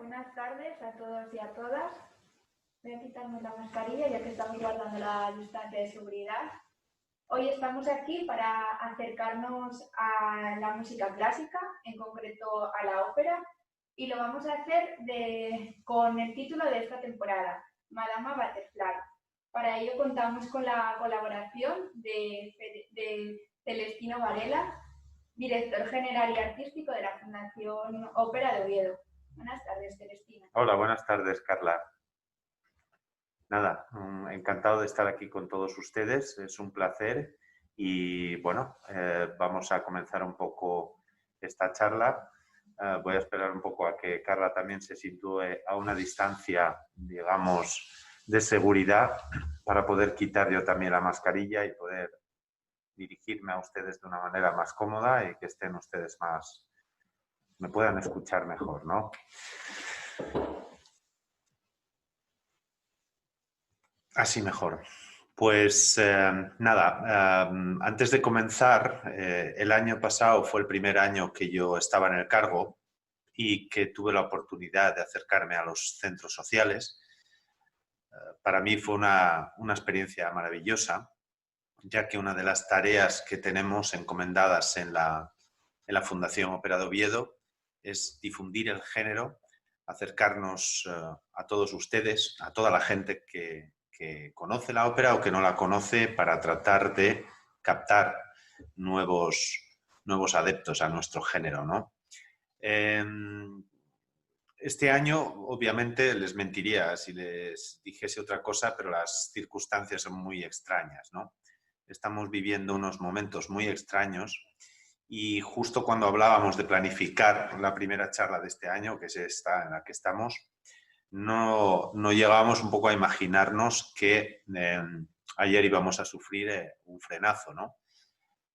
Buenas tardes a todos y a todas. Voy a quitarme la mascarilla ya que estamos guardando la distancia de seguridad. Hoy estamos aquí para acercarnos a la música clásica, en concreto a la ópera, y lo vamos a hacer con el título de esta temporada, Madama Butterfly. Para ello contamos con la colaboración de Celestino Varela, director general y artístico de la Fundación Ópera de Oviedo. Buenas tardes, Celestino. Hola, buenas tardes, Carla. Nada, encantado de estar aquí con todos ustedes, es un placer y bueno, vamos a comenzar un poco esta charla. Voy a esperar un poco a que Carla también se sitúe a una distancia, digamos, de seguridad para poder quitar yo también la mascarilla y poder dirigirme a ustedes de una manera más cómoda y que estén ustedes me puedan escuchar mejor, ¿no? Así mejor. Pues nada, antes de comenzar, el año pasado fue el primer año que yo estaba en el cargo y que tuve la oportunidad de acercarme a los centros sociales. Para mí fue una experiencia maravillosa, ya que una de las tareas que tenemos encomendadas en la Fundación Ópera de Oviedo es difundir el género, acercarnos a todos ustedes, a toda la gente que conoce la ópera o que no la conoce, para tratar de captar nuevos adeptos a nuestro género, ¿no? Este año, obviamente, les mentiría si les dijese otra cosa, pero las circunstancias son muy extrañas, ¿no? Estamos viviendo unos momentos muy extraños y justo cuando hablábamos de planificar la primera charla de este año, que es esta en la que estamos, no llegábamos un poco a imaginarnos que ayer íbamos a sufrir un frenazo, ¿no?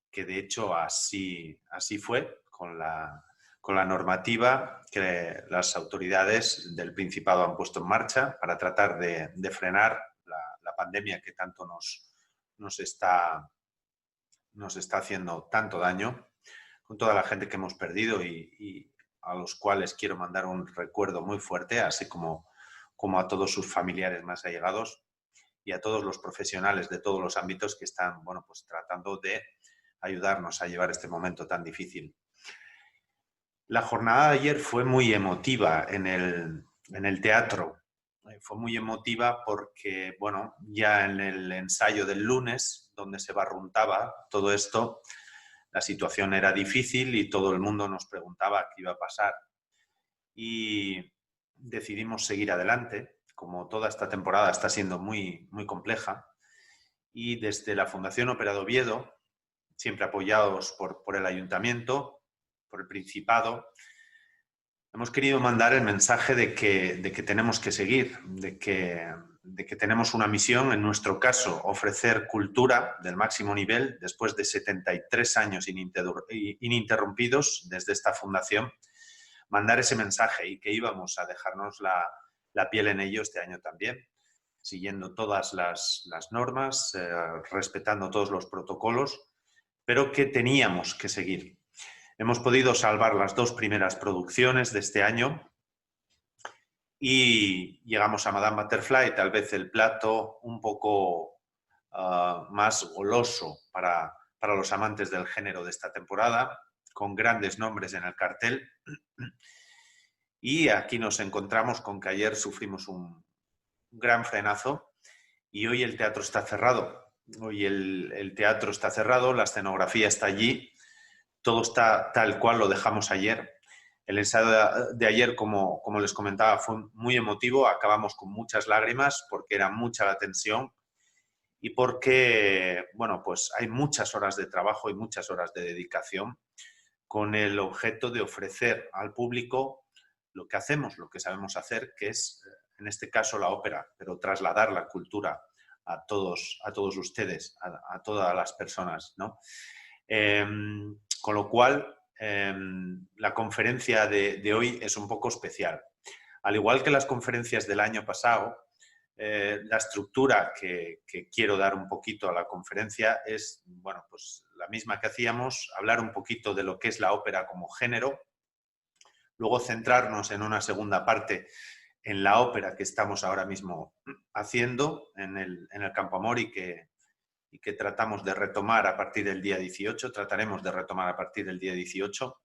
Que de hecho así fue con la normativa que las autoridades del Principado han puesto en marcha para tratar de frenar la pandemia que tanto nos está haciendo tanto daño, con toda la gente que hemos perdido y a los cuales quiero mandar un recuerdo muy fuerte, así como a todos sus familiares más allegados y a todos los profesionales de todos los ámbitos que están, bueno, pues tratando de ayudarnos a llevar este momento tan difícil. La jornada de ayer fue muy emotiva en el teatro. Fue muy emotiva porque, bueno, ya en el ensayo del lunes, donde se barruntaba todo esto, la situación era difícil y todo el mundo nos preguntaba qué iba a pasar. Y decidimos seguir adelante, como toda esta temporada está siendo muy, muy compleja. Y desde la Fundación Ópera de Oviedo, siempre apoyados por el Ayuntamiento, por el Principado, hemos querido mandar el mensaje de que tenemos que seguir, de que tenemos una misión, en nuestro caso, ofrecer cultura del máximo nivel después de 73 años ininterrumpidos desde esta fundación, mandar ese mensaje y que íbamos a dejarnos la piel en ello este año también, siguiendo todas las normas, respetando todos los protocolos, pero que teníamos que seguir. Hemos podido salvar las dos primeras producciones de este año y llegamos a Madame Butterfly, tal vez el plato un poco más goloso para los amantes del género de esta temporada, con grandes nombres en el cartel. Y aquí nos encontramos con que ayer sufrimos un gran frenazo y hoy el teatro está cerrado. Hoy el teatro está cerrado, la escenografía está allí, todo está tal cual lo dejamos ayer. El ensayo de ayer, como les comentaba, fue muy emotivo. Acabamos con muchas lágrimas porque era mucha la tensión y porque, bueno, pues hay muchas horas de trabajo y muchas horas de dedicación con el objeto de ofrecer al público lo que hacemos, lo que sabemos hacer, que es, en este caso, la ópera, pero trasladar la cultura a todos ustedes, a todas las personas, ¿no? Con lo cual, la conferencia de hoy es un poco especial. Al igual que las conferencias del año pasado, la estructura que quiero dar un poquito a la conferencia es, bueno, pues la misma que hacíamos, hablar un poquito de lo que es la ópera como género, luego centrarnos en una segunda parte en la ópera que estamos ahora mismo haciendo en el Campo Amor y que tratamos de retomar a partir del día 18, trataremos de retomar a partir del día 18,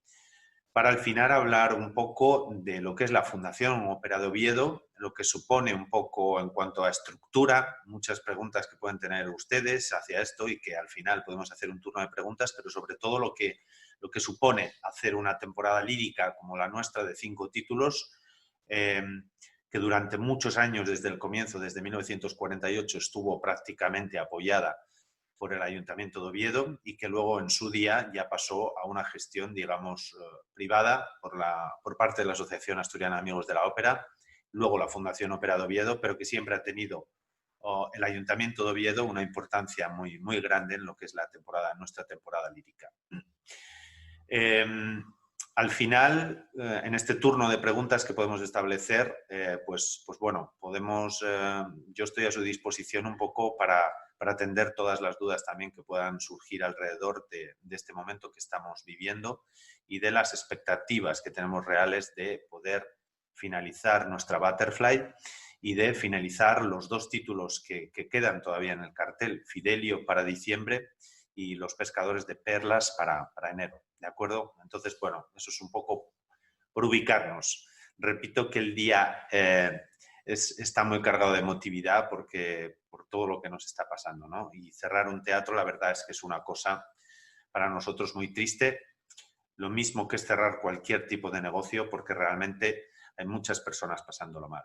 para al final hablar un poco de lo que es la Fundación Ópera de Oviedo, lo que supone un poco en cuanto a estructura, muchas preguntas que pueden tener ustedes hacia esto y que al final podemos hacer un turno de preguntas, pero sobre todo lo que supone hacer una temporada lírica como la nuestra de 5 títulos, que durante muchos años, desde el comienzo, desde 1948, estuvo prácticamente apoyada por el Ayuntamiento de Oviedo y que luego en su día ya pasó a una gestión, digamos, privada por parte de la Asociación Asturiana Amigos de la Ópera, luego la Fundación Ópera de Oviedo, pero que siempre ha tenido el Ayuntamiento de Oviedo una importancia muy, muy grande en lo que es nuestra temporada lírica. Al final, en este turno de preguntas que podemos establecer, pues bueno, yo estoy a su disposición un poco para atender todas las dudas también que puedan surgir alrededor de este momento que estamos viviendo y de las expectativas que tenemos reales de poder finalizar nuestra Butterfly y de finalizar los 2 títulos que quedan todavía en el cartel, Fidelio para diciembre y Los Pescadores de Perlas para enero, ¿de acuerdo? Entonces, bueno, eso es un poco por ubicarnos. Repito que el día está muy cargado de emotividad por todo lo que nos está pasando, ¿no? Y cerrar un teatro, la verdad es que es una cosa para nosotros muy triste, lo mismo que es cerrar cualquier tipo de negocio, porque realmente hay muchas personas pasándolo mal.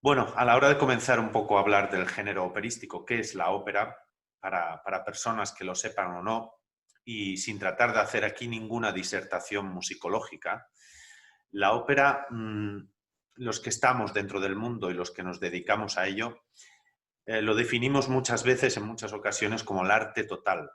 Bueno, a la hora de comenzar un poco a hablar del género operístico, ¿qué es la ópera? Para personas que lo sepan o no, y sin tratar de hacer aquí ninguna disertación musicológica, la ópera, los que estamos dentro del mundo y los que nos dedicamos a ello, lo definimos muchas veces, en muchas ocasiones, como el arte total.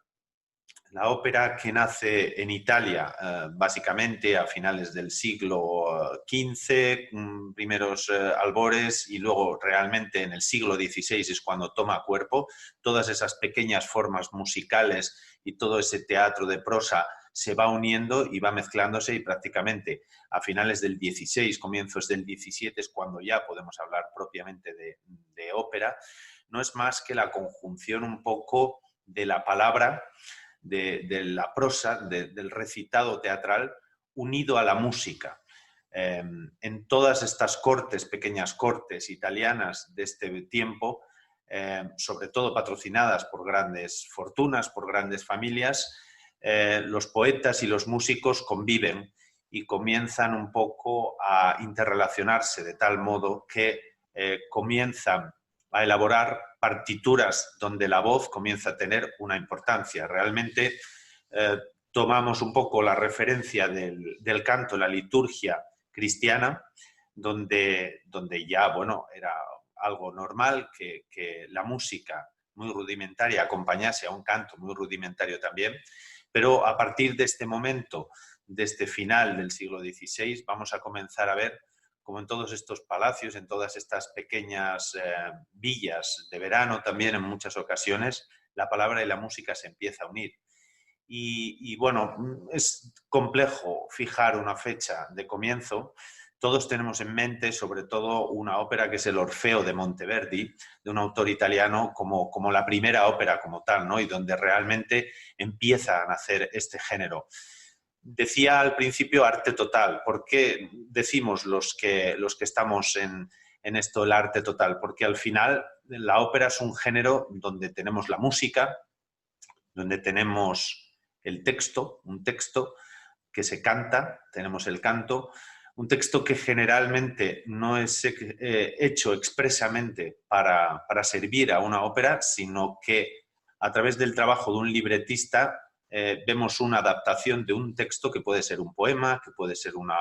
La ópera que nace en Italia, básicamente a finales del siglo XV, primeros albores, y luego realmente en el siglo XVI es cuando toma cuerpo. Todas esas pequeñas formas musicales y todo ese teatro de prosa se va uniendo y va mezclándose, y prácticamente a finales del XVI, comienzos del XVII es cuando ya podemos hablar propiamente de ópera. No es más que la conjunción un poco de la palabra, de la prosa, del recitado teatral, unido a la música. En todas estas cortes, pequeñas cortes italianas de este tiempo, sobre todo patrocinadas por grandes fortunas, por grandes familias, los poetas y los músicos conviven y comienzan un poco a interrelacionarse de tal modo que comienzan a elaborar partituras donde la voz comienza a tener una importancia. Realmente tomamos un poco la referencia del canto, la liturgia cristiana, donde ya, bueno, era algo normal que la música muy rudimentaria acompañase a un canto muy rudimentario también, pero a partir de este momento, de este final del siglo XVI, vamos a comenzar a ver como en todos estos palacios, en todas estas pequeñas villas de verano también en muchas ocasiones, la palabra y la música se empieza a unir. Y bueno, es complejo fijar una fecha de comienzo. Todos tenemos en mente, sobre todo, una ópera que es el Orfeo de Monteverdi, de un autor italiano como la primera ópera como tal, ¿no? Y donde realmente empieza a nacer este género. Decía al principio arte total. ¿Por qué decimos los que estamos en esto el arte total? Porque al final la ópera es un género donde tenemos la música, donde tenemos el texto, un texto que se canta, tenemos el canto, un texto que generalmente no es hecho expresamente para servir a una ópera, sino que a través del trabajo de un libretista vemos una adaptación de un texto que puede ser un poema, que puede ser una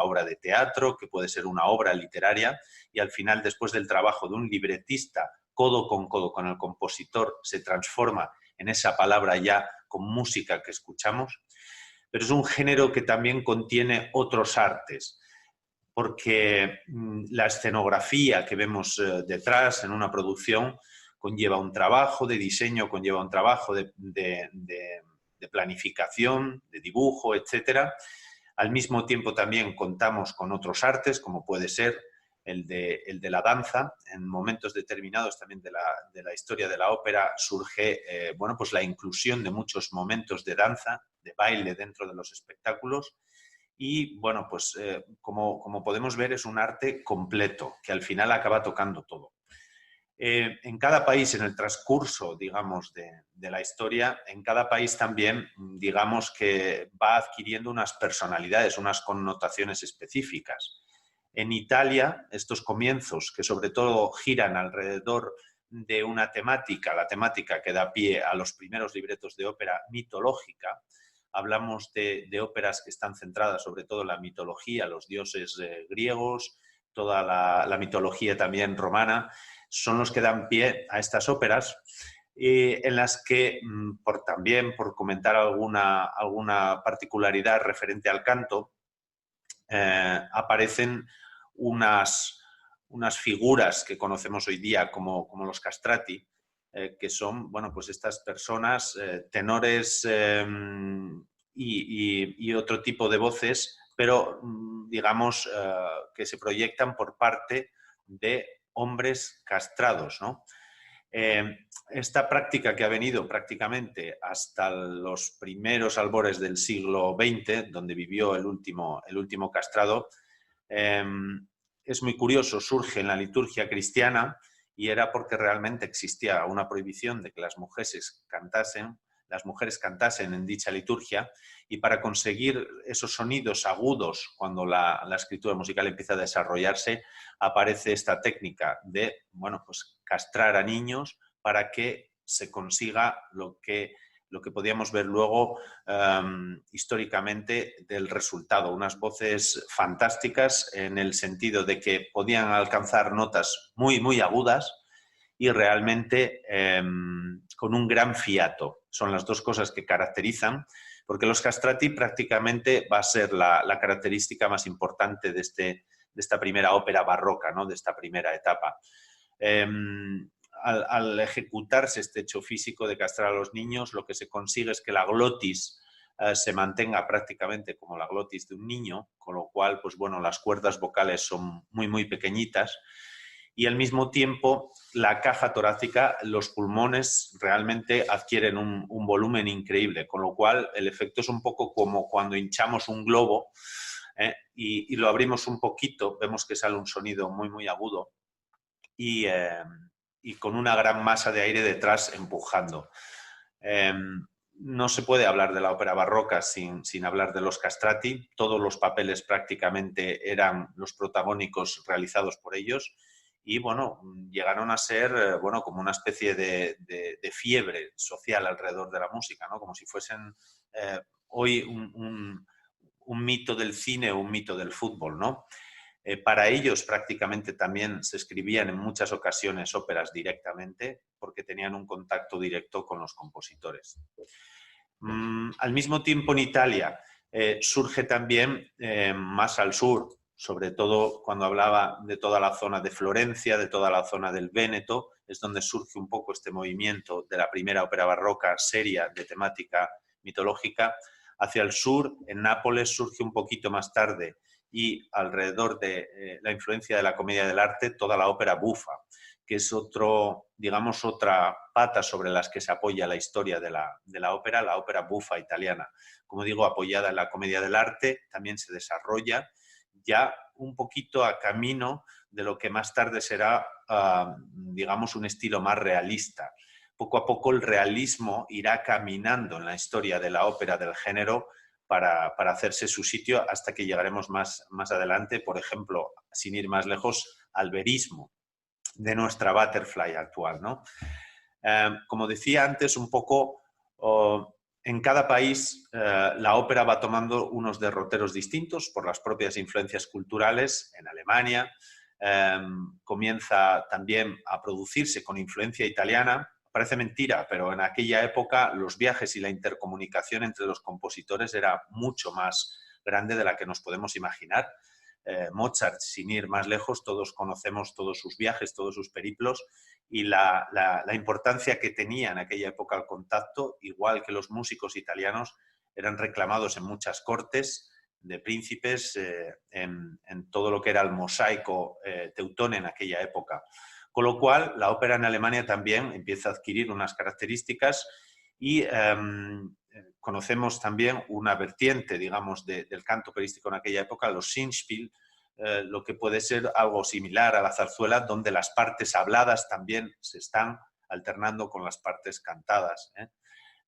obra de teatro, que puede ser una obra literaria, y al final, después del trabajo de un libretista, codo con el compositor, se transforma en esa palabra ya con música que escuchamos. Pero es un género que también contiene otros artes, porque la escenografía que vemos detrás en una producción conlleva un trabajo de diseño, conlleva un trabajo de planificación, de dibujo, etcétera. Al mismo tiempo también contamos con otros artes, como puede ser el de la danza. En momentos determinados también de la historia de la ópera surge bueno, pues la inclusión de muchos momentos de danza, de baile dentro de los espectáculos. Y bueno, pues como podemos ver, es un arte completo, que al final acaba tocando todo. En cada país, en el transcurso, digamos, de la historia, en cada país también, digamos, que va adquiriendo unas personalidades, unas connotaciones específicas. En Italia, estos comienzos, que sobre todo giran alrededor de una temática, la temática que da pie a los primeros libretos de ópera mitológica. Hablamos de óperas que están centradas sobre todo en la mitología, los dioses griegos, toda la mitología también romana, son los que dan pie a estas óperas, en las que, también por comentar alguna particularidad referente al canto, aparecen unas figuras que conocemos hoy día como los castrati, que son, bueno, pues estas personas, tenores y otro tipo de voces, pero digamos que se proyectan por parte de hombres castrados, ¿no? Esta práctica que ha venido prácticamente hasta los primeros albores del siglo XX, donde vivió el último castrado, es muy curioso, surge en la liturgia cristiana y era porque realmente existía una prohibición de que las mujeres cantasen en dicha liturgia, y para conseguir esos sonidos agudos cuando la escritura musical empieza a desarrollarse, aparece esta técnica de, bueno, pues castrar a niños para que se consiga lo que podíamos ver luego históricamente del resultado, unas voces fantásticas en el sentido de que podían alcanzar notas muy, muy agudas y realmente con un gran fiato. Son las dos cosas que caracterizan, porque los castrati prácticamente va a ser la característica más importante de esta primera ópera barroca, ¿no? De esta primera etapa. Al ejecutarse este hecho físico de castrar a los niños, lo que se consigue es que la glotis se mantenga prácticamente como la glotis de un niño, con lo cual, pues bueno, las cuerdas vocales son muy, muy pequeñitas, y al mismo tiempo la caja torácica, los pulmones realmente adquieren un volumen increíble, con lo cual el efecto es un poco como cuando hinchamos un globo y lo abrimos un poquito, vemos que sale un sonido muy, muy agudo y con una gran masa de aire detrás empujando. No se puede hablar de la ópera barroca sin hablar de los castrati. Todos los papeles prácticamente eran los protagónicos realizados por ellos y, bueno, llegaron a ser, bueno, como una especie de fiebre social alrededor de la música, ¿no? Como si fuesen hoy un mito del cine o un mito del fútbol, ¿no? Para ellos prácticamente también se escribían en muchas ocasiones óperas directamente porque tenían un contacto directo con los compositores. Al mismo tiempo en Italia surge también más al sur, sobre todo cuando hablaba de toda la zona de Florencia, de toda la zona del Véneto, es donde surge un poco este movimiento de la primera ópera barroca seria de temática mitológica. Hacia el sur, en Nápoles, surge un poquito más tarde y alrededor de la influencia de la comedia del arte, toda la ópera bufa, que es otra pata sobre las que se apoya la historia de la ópera bufa italiana. Como digo, apoyada en la comedia del arte, también se desarrolla ya un poquito a camino de lo que más tarde será, digamos, un estilo más realista. Poco a poco el realismo irá caminando en la historia de la ópera del género para hacerse su sitio hasta que llegaremos más adelante, por ejemplo, sin ir más lejos, al verismo de nuestra Butterfly actual, ¿no? Como decía antes, un poco en cada país la ópera va tomando unos derroteros distintos por las propias influencias culturales. En Alemania comienza también a producirse con influencia italiana. Parece mentira, pero en aquella época los viajes y la intercomunicación entre los compositores era mucho más grande de la que nos podemos imaginar. Mozart, sin ir más lejos, todos conocemos todos sus viajes, todos sus periplos y la importancia que tenía en aquella época el contacto, igual que los músicos italianos eran reclamados en muchas cortes de príncipes en todo lo que era el mosaico teutón en aquella época. Con lo cual, la ópera en Alemania también empieza a adquirir unas características y conocemos también una vertiente, digamos, del canto operístico en aquella época, los Singspiel, lo que puede ser algo similar a la zarzuela, donde las partes habladas también se están alternando con las partes cantadas.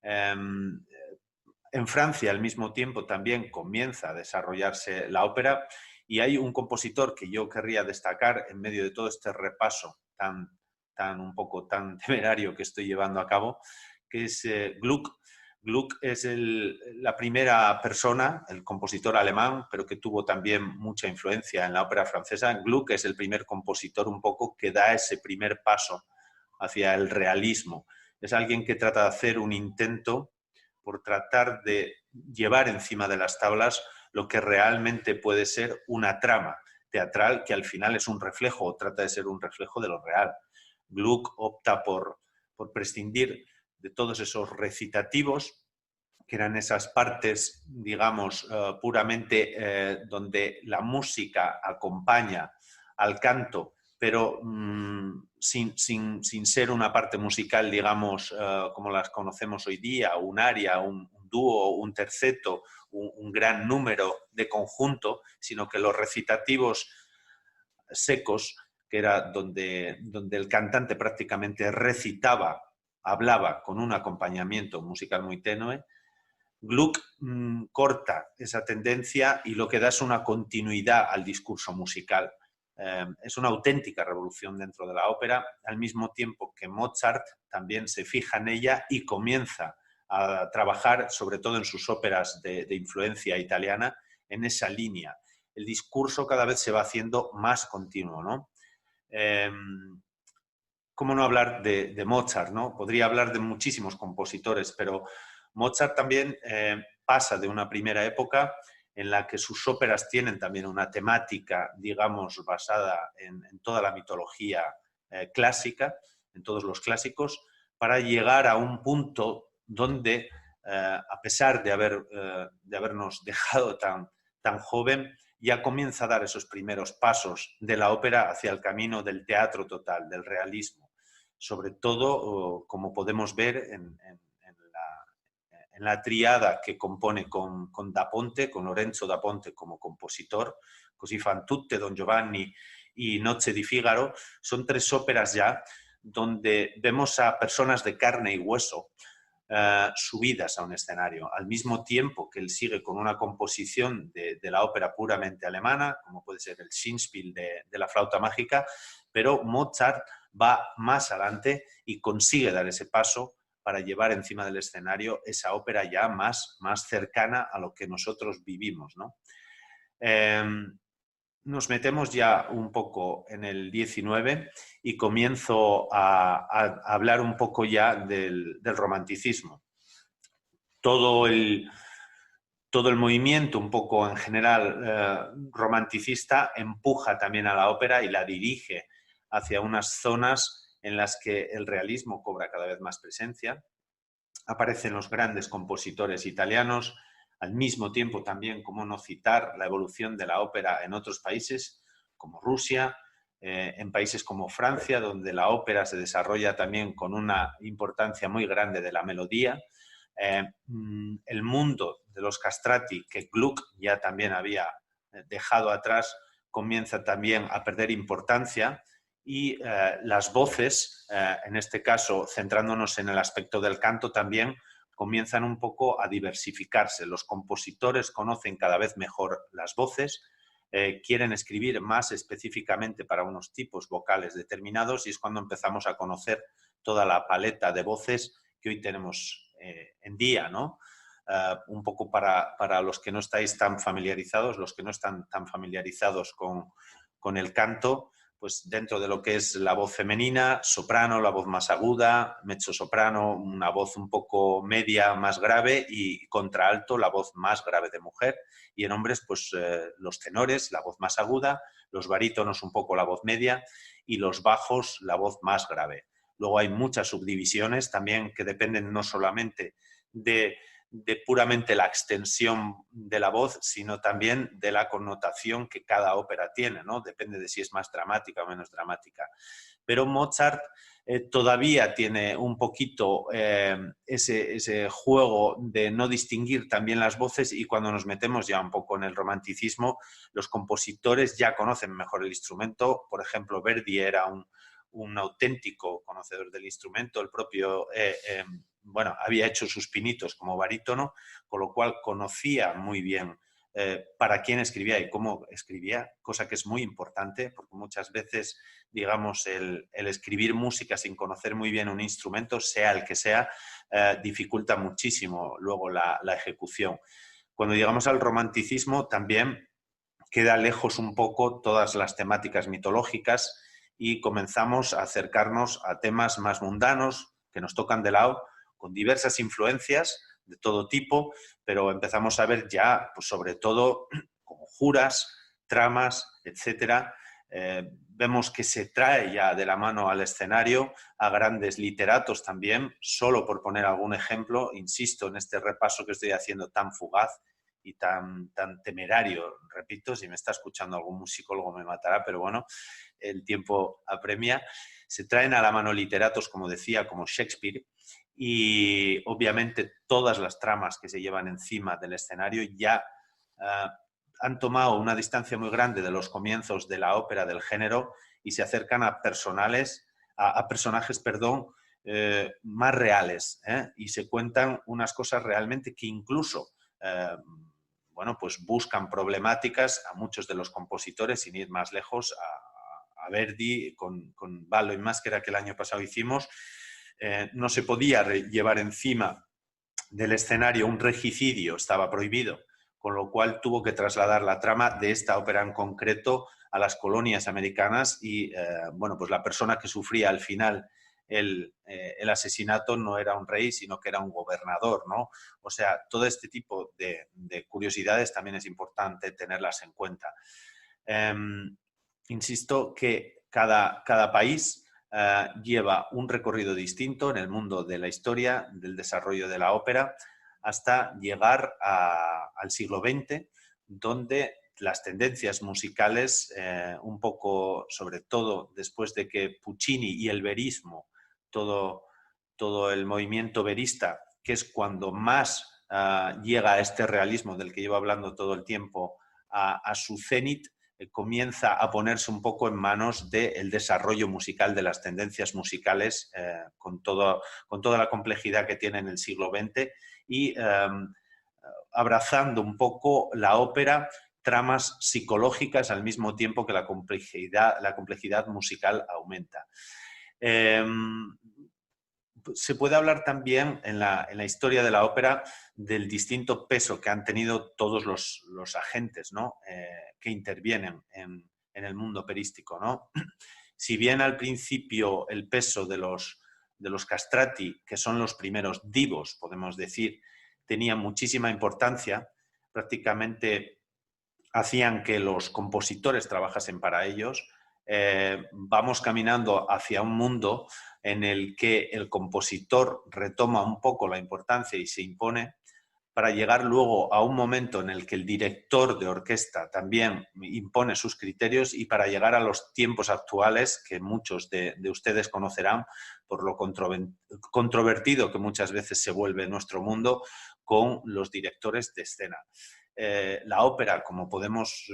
En Francia, al mismo tiempo, también comienza a desarrollarse la ópera y hay un compositor que yo querría destacar en medio de todo este repaso un poco tan temerario que estoy llevando a cabo, que es Gluck. Gluck es la primera persona, el compositor alemán, pero que tuvo también mucha influencia en la ópera francesa. Gluck es el primer compositor un poco que da ese primer paso hacia el realismo. Es alguien que trata de hacer un intento por tratar de llevar encima de las tablas lo que realmente puede ser una trama teatral que al final es un reflejo o trata de ser un reflejo de lo real. Gluck opta por prescindir de todos esos recitativos, que eran esas partes, digamos, puramente donde la música acompaña al canto, pero sin ser una parte musical, digamos, como las conocemos hoy día, un aria, un dúo, un terceto, un gran número de conjunto, sino que los recitativos secos, que era donde el cantante prácticamente recitaba, hablaba con un acompañamiento musical muy tenue. Gluck corta esa tendencia y lo que da es una continuidad al discurso musical. Es una auténtica revolución dentro de la ópera, al mismo tiempo que Mozart también se fija en ella y comienza a trabajar, sobre todo en sus óperas de influencia italiana, en esa línea. El discurso cada vez se va haciendo más continuo, ¿no? ¿Cómo no hablar de Mozart, ¿no? Podría hablar de muchísimos compositores, pero Mozart también pasa de una primera época en la que sus óperas tienen también una temática, digamos, basada en toda la mitología clásica, en todos los clásicos, para llegar a un punto donde, a pesar de habernos dejado tan joven, ya comienza a dar esos primeros pasos de la ópera hacia el camino del teatro total, del realismo. Sobre todo, como podemos ver en la triada que compone con Da Ponte, con Lorenzo da Ponte como compositor, Così fan tutte, Don Giovanni y Noche di Figaro, son tres óperas ya donde vemos a personas de carne y hueso subidas a un escenario, al mismo tiempo que él sigue con una composición de la ópera puramente alemana, como puede ser el Singspiel de la flauta mágica, pero Mozart va más adelante y consigue dar ese paso para llevar encima del escenario esa ópera ya más cercana a lo que nosotros vivimos, ¿no? Nos metemos ya un poco en el 19 y comienzo a hablar un poco ya del romanticismo. Todo el movimiento un poco en general romanticista empuja también a la ópera y la dirige hacia unas zonas en las que el realismo cobra cada vez más presencia. Aparecen los grandes compositores italianos, al mismo tiempo también, como no citar, la evolución de la ópera en otros países, como Rusia, en países como Francia, donde la ópera se desarrolla también con una importancia muy grande de la melodía. El mundo de los castrati, que Gluck ya también había dejado atrás, comienza también a perder importancia y las voces, en este caso centrándonos en el aspecto del canto también, comienzan un poco a diversificarse. Los compositores conocen cada vez mejor las voces, quieren escribir más específicamente para unos tipos vocales determinados y es cuando empezamos a conocer toda la paleta de voces que hoy tenemos en día, ¿no? Un poco para los que no estáis tan familiarizados, los que no están tan familiarizados con el canto, pues dentro de lo que es la voz femenina, soprano, la voz más aguda, mezzosoprano, una voz un poco media, más grave, y contralto, la voz más grave de mujer, y en hombres, pues los tenores, la voz más aguda, los barítonos un poco la voz media, y los bajos, la voz más grave. Luego hay muchas subdivisiones también que dependen no solamente de de puramente la extensión de la voz, sino también de la connotación que cada ópera tiene, ¿no? Depende de si es más dramática o menos dramática. Pero Mozart todavía tiene un poquito ese juego de no distinguir también las voces, y cuando nos metemos ya un poco en el romanticismo, los compositores ya conocen mejor el instrumento. Por ejemplo, Verdi era un auténtico conocedor del instrumento, el propio, había hecho sus pinitos como barítono, con lo cual conocía muy bien para quién escribía y cómo escribía, cosa que es muy importante, porque muchas veces, digamos, el escribir música sin conocer muy bien un instrumento, sea el que sea, dificulta muchísimo luego la ejecución. Cuando llegamos al romanticismo, también queda lejos un poco todas las temáticas mitológicas y comenzamos a acercarnos a temas más mundanos que nos tocan de lado, con diversas influencias de todo tipo, pero empezamos a ver ya, pues sobre todo, conjuras, tramas, etcétera. Vemos que se trae ya de la mano al escenario a grandes literatos también, solo por poner algún ejemplo, insisto en este repaso que estoy haciendo tan fugaz y tan temerario. Repito, si me está escuchando algún musicólogo me matará, pero bueno, el tiempo apremia. Se traen a la mano literatos, como decía, como Shakespeare, y obviamente todas las tramas que se llevan encima del escenario ya han tomado una distancia muy grande de los comienzos de la ópera, del género, y se acercan a personajes más reales, y se cuentan unas cosas realmente que incluso pues buscan problemáticas a muchos de los compositores, sin ir más lejos, a Verdi con Ballo in Maschera, que el año pasado hicimos. No se podía llevar encima del escenario un regicidio, estaba prohibido, con lo cual tuvo que trasladar la trama de esta ópera en concreto a las colonias americanas y pues la persona que sufría al final el asesinato no era un rey, sino que era un gobernador, ¿no? O sea, todo este tipo de curiosidades también es importante tenerlas en cuenta. Insisto que cada país lleva un recorrido distinto en el mundo de la historia, del desarrollo de la ópera, hasta llegar al siglo XX, donde las tendencias musicales, un poco, sobre todo después de que Puccini y el verismo, todo el movimiento verista, que es cuando más llega a este realismo del que llevo hablando todo el tiempo, a su cenit, comienza a ponerse un poco en manos del desarrollo musical, de las tendencias musicales, con toda la complejidad que tiene en el siglo XX, y abrazando un poco la ópera, tramas psicológicas al mismo tiempo que la complejidad musical aumenta. Se puede hablar también en la historia de la ópera del distinto peso que han tenido todos los agentes, ¿no? Que intervienen en el mundo operístico, ¿no? Si bien al principio el peso de los castrati, que son los primeros divos, podemos decir, tenía muchísima importancia, prácticamente hacían que los compositores trabajasen para ellos, vamos caminando hacia un mundo en el que el compositor retoma un poco la importancia y se impone, para llegar luego a un momento en el que el director de orquesta también impone sus criterios, y para llegar a los tiempos actuales, que muchos de ustedes conocerán por lo controvertido que muchas veces se vuelve nuestro mundo con los directores de escena. La ópera, como hemos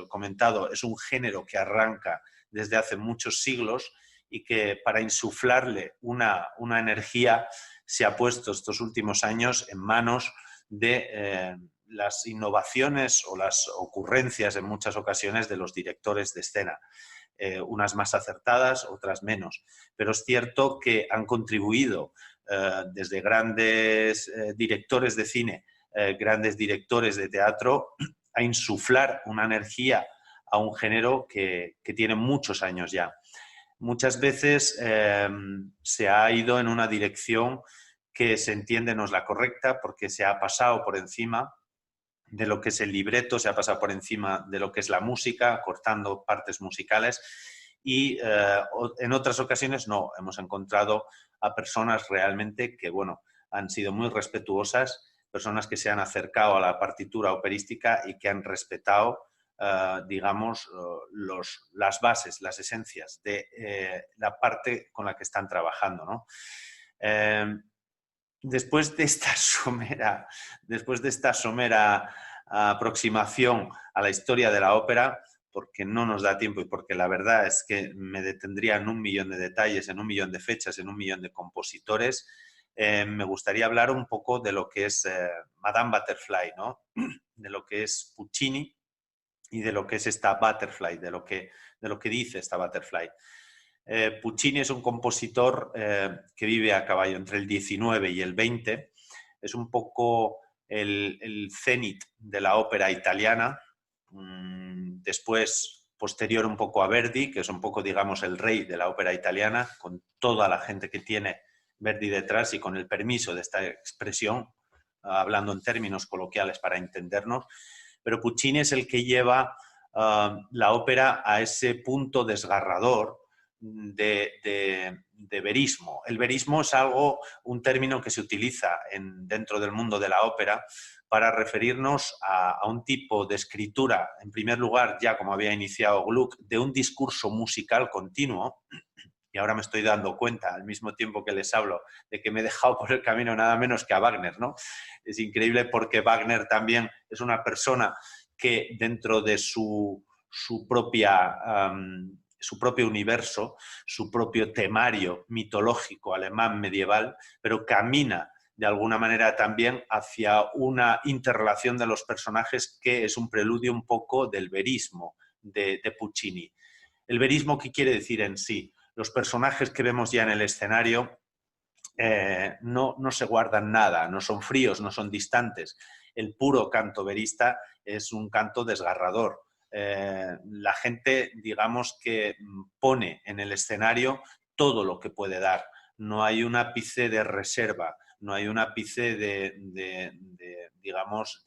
comentado, es un género que arranca desde hace muchos siglos y que para insuflarle una energía se ha puesto estos últimos años en manos de las innovaciones o las ocurrencias en muchas ocasiones de los directores de escena. Unas más acertadas, otras menos. Pero es cierto que han contribuido desde grandes directores de cine, grandes directores de teatro, a insuflar una energía a un género que tiene muchos años ya. Muchas veces se ha ido en una dirección que se entiende no es la correcta, porque se ha pasado por encima de lo que es el libreto, se ha pasado por encima de lo que es la música, cortando partes musicales, y en otras ocasiones no, hemos encontrado a personas realmente que, bueno, han sido muy respetuosas, personas que se han acercado a la partitura operística y que han respetado, digamos, las bases, las esencias de la parte con la que están trabajando, ¿no? Después de esta somera aproximación a la historia de la ópera, porque no nos da tiempo y porque la verdad es que me detendría en 1.000.000 de detalles, en 1.000.000 de fechas, en 1.000.000 de compositores, me gustaría hablar un poco de lo que es Madame Butterfly, ¿no? De lo que es Puccini y de lo que es esta Butterfly, de lo que dice esta Butterfly. Puccini es un compositor que vive a caballo entre el 19 y el 20. Es un poco el cenit de la ópera italiana. Después, posterior un poco a Verdi, que es un poco, digamos, el rey de la ópera italiana, con toda la gente que tiene Verdi detrás y con el permiso de esta expresión, hablando en términos coloquiales para entendernos. Pero Puccini es el que lleva la ópera a ese punto desgarrador de verismo. El verismo es un término que se utiliza dentro del mundo de la ópera para referirnos a un tipo de escritura, en primer lugar, ya como había iniciado Gluck, de un discurso musical continuo. Y ahora me estoy dando cuenta, al mismo tiempo que les hablo, de que me he dejado por el camino nada menos que a Wagner, ¿no? Es increíble porque Wagner también es una persona que dentro de su propio universo, su propio temario mitológico alemán medieval, pero camina de alguna manera también hacia una interrelación de los personajes que es un preludio un poco del verismo de Puccini. ¿El verismo qué quiere decir en sí? Los personajes que vemos ya en el escenario no se guardan nada, no son fríos, no son distantes. El puro canto verista es un canto desgarrador. La gente, digamos, que pone en el escenario todo lo que puede dar. No hay un ápice de reserva, no hay un ápice digamos,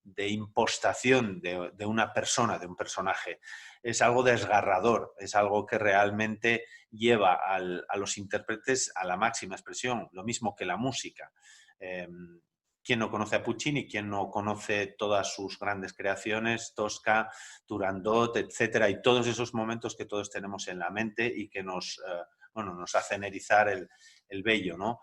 de impostación de una persona, de un personaje. Es algo desgarrador, es algo que realmente lleva a los intérpretes a la máxima expresión, lo mismo que la música. ¿Quién no conoce a Puccini? ¿Quién no conoce todas sus grandes creaciones, Tosca, Turandot, etcétera? Y todos esos momentos que todos tenemos en la mente y que nos hacen erizar el vello, ¿no?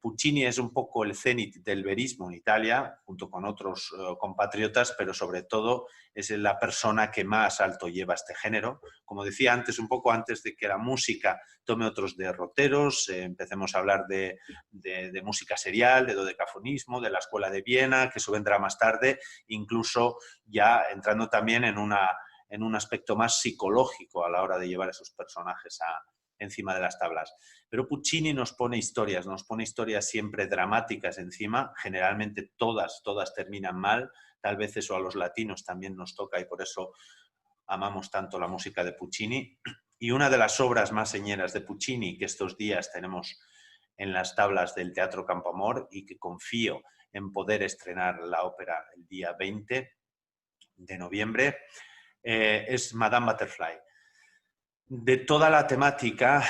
Puccini es un poco el cenit del verismo en Italia, junto con otros compatriotas, pero sobre todo es la persona que más alto lleva este género. Como decía antes, un poco antes de que la música tome otros derroteros, empecemos a hablar de música serial, de dodecafonismo, de la Escuela de Viena, que eso vendrá más tarde, incluso ya entrando también en un aspecto más psicológico a la hora de llevar esos personajes encima de las tablas. Pero Puccini nos pone historias siempre dramáticas encima, generalmente todas terminan mal, tal vez eso a los latinos también nos toca y por eso amamos tanto la música de Puccini. Y una de las obras más señeras de Puccini que estos días tenemos en las tablas del Teatro Campoamor y que confío en poder estrenar la ópera el día 20 de noviembre, es Madame Butterfly. De toda la temática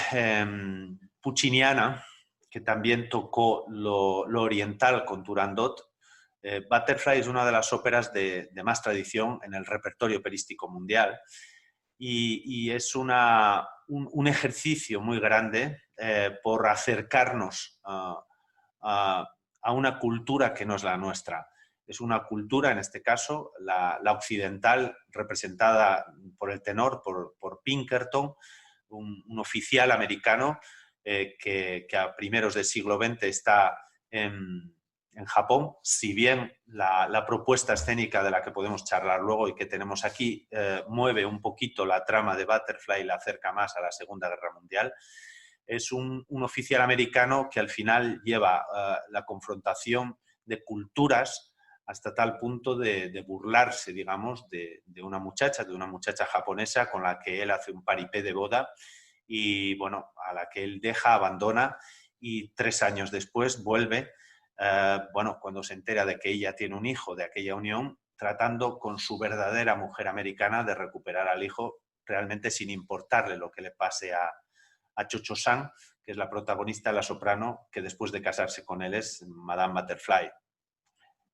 pucciniana, que también tocó lo oriental con Turandot, Butterfly es una de las óperas de más tradición en el repertorio operístico mundial y es un ejercicio muy grande por acercarnos a una cultura que no es la nuestra. Es una cultura, en este caso, la occidental, representada por el tenor, por Pinkerton, un oficial americano que a primeros del siglo XX está en Japón. Si bien la propuesta escénica de la que podemos charlar luego y que tenemos aquí mueve un poquito la trama de Butterfly y la acerca más a la Segunda Guerra Mundial, es un oficial americano que al final lleva la confrontación de culturas hasta tal punto de burlarse, digamos, de una muchacha japonesa con la que él hace un paripé de boda y, bueno, a la que él abandona y 3 años después vuelve, cuando se entera de que ella tiene un hijo de aquella unión, tratando con su verdadera mujer americana de recuperar al hijo realmente sin importarle lo que le pase a Cho-Cho-San, que es la protagonista, la soprano, que después de casarse con él es Madame Butterfly.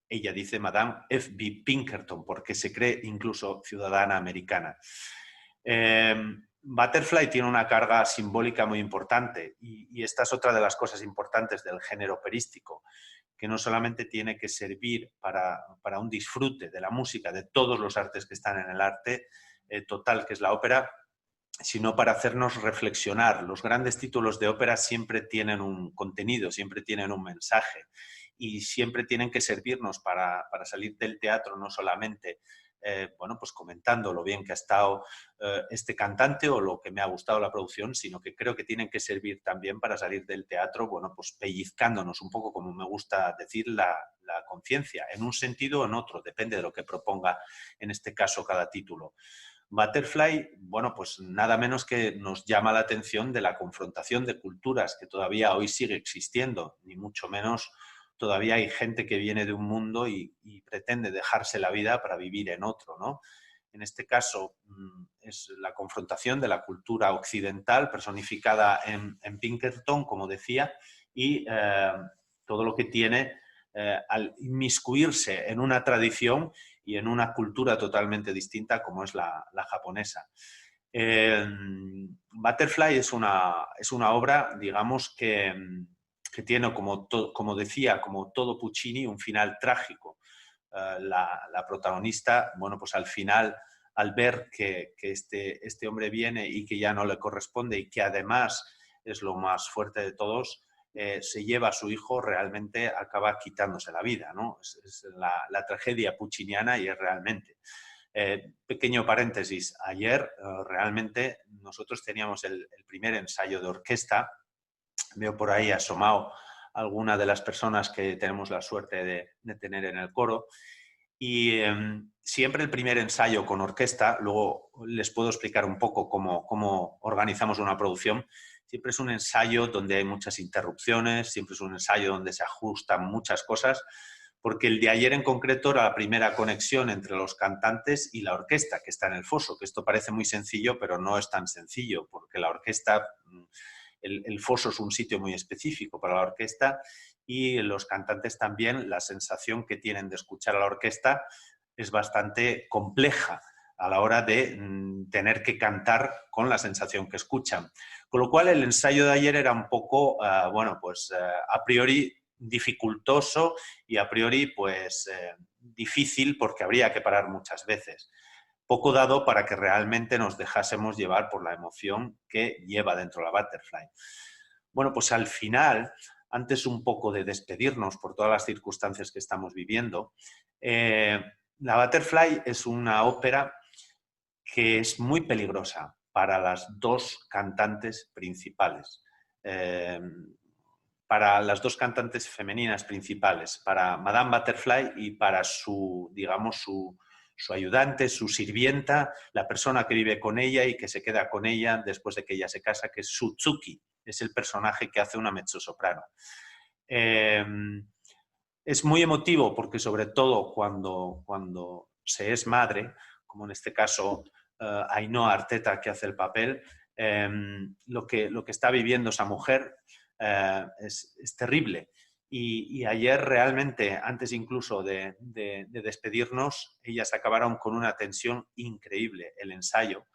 Ella dice Madame F.B. Pinkerton, porque se cree incluso ciudadana americana. Butterfly tiene una carga simbólica muy importante y esta es otra de las cosas importantes del género operístico, que no solamente tiene que servir para un disfrute de la música, de todos los artes que están en el arte total, que es la ópera, sino para hacernos reflexionar. Los grandes títulos de ópera siempre tienen un contenido, siempre tienen un mensaje y siempre tienen que servirnos para salir del teatro, no solamente bueno, pues comentando lo bien que ha estado este cantante o lo que me ha gustado la producción, sino que creo que tienen que servir también para salir del teatro, bueno, pues pellizcándonos un poco, como me gusta decir, la conciencia, en un sentido o en otro, depende de lo que proponga en este caso cada título. Butterfly, bueno, pues nada menos que nos llama la atención de la confrontación de culturas que todavía hoy sigue existiendo, ni mucho menos todavía hay gente que viene de un mundo y pretende dejarse la vida para vivir en otro, ¿no? En este caso es la confrontación de la cultura occidental personificada en Pinkerton, como decía, y todo lo que tiene al inmiscuirse en una tradición y en una cultura totalmente distinta como es la japonesa. Butterfly es una obra, digamos, que tiene, como decía, como todo Puccini, un final trágico. La protagonista, bueno, pues al final, al ver que este hombre viene y que ya no le corresponde y que además es lo más fuerte de todos, se lleva a su hijo, realmente acaba quitándose la vida, ¿no? Es la tragedia pucciniana y es realmente. Pequeño paréntesis, ayer realmente nosotros teníamos el primer ensayo de orquesta, veo por ahí asomado alguna de las personas que tenemos la suerte de tener en el coro, y siempre el primer ensayo con orquesta, luego les puedo explicar un poco cómo organizamos una producción, siempre es un ensayo donde hay muchas interrupciones, siempre es un ensayo donde se ajustan muchas cosas, porque el de ayer en concreto era la primera conexión entre los cantantes y la orquesta, que está en el foso, que esto parece muy sencillo, pero no es tan sencillo, porque la orquesta, el foso es un sitio muy específico para la orquesta y los cantantes también, la sensación que tienen de escuchar a la orquesta es bastante compleja a la hora de tener que cantar con la sensación que escuchan. Con lo cual el ensayo de ayer era un poco, bueno, pues a priori dificultoso y a priori pues difícil porque habría que parar muchas veces. Poco dado para que realmente nos dejásemos llevar por la emoción que lleva dentro la Butterfly. Bueno, pues al final, antes un poco de despedirnos por todas las circunstancias que estamos viviendo, la Butterfly es una ópera que es muy peligrosa para las dos cantantes principales. Para las dos cantantes femeninas principales, para Madame Butterfly y para su, digamos, su ayudante, su sirvienta, la persona que vive con ella y que se queda con ella después de que ella se casa, que es Sutsuki, es el personaje que hace una mezzosoprano. Es muy emotivo porque sobre todo cuando se es madre, como en este caso Ainhoa Arteta que hace el papel, lo que está viviendo esa mujer es terrible. Y ayer realmente, antes incluso de despedirnos, ellas acabaron con una tensión increíble, el ensayo.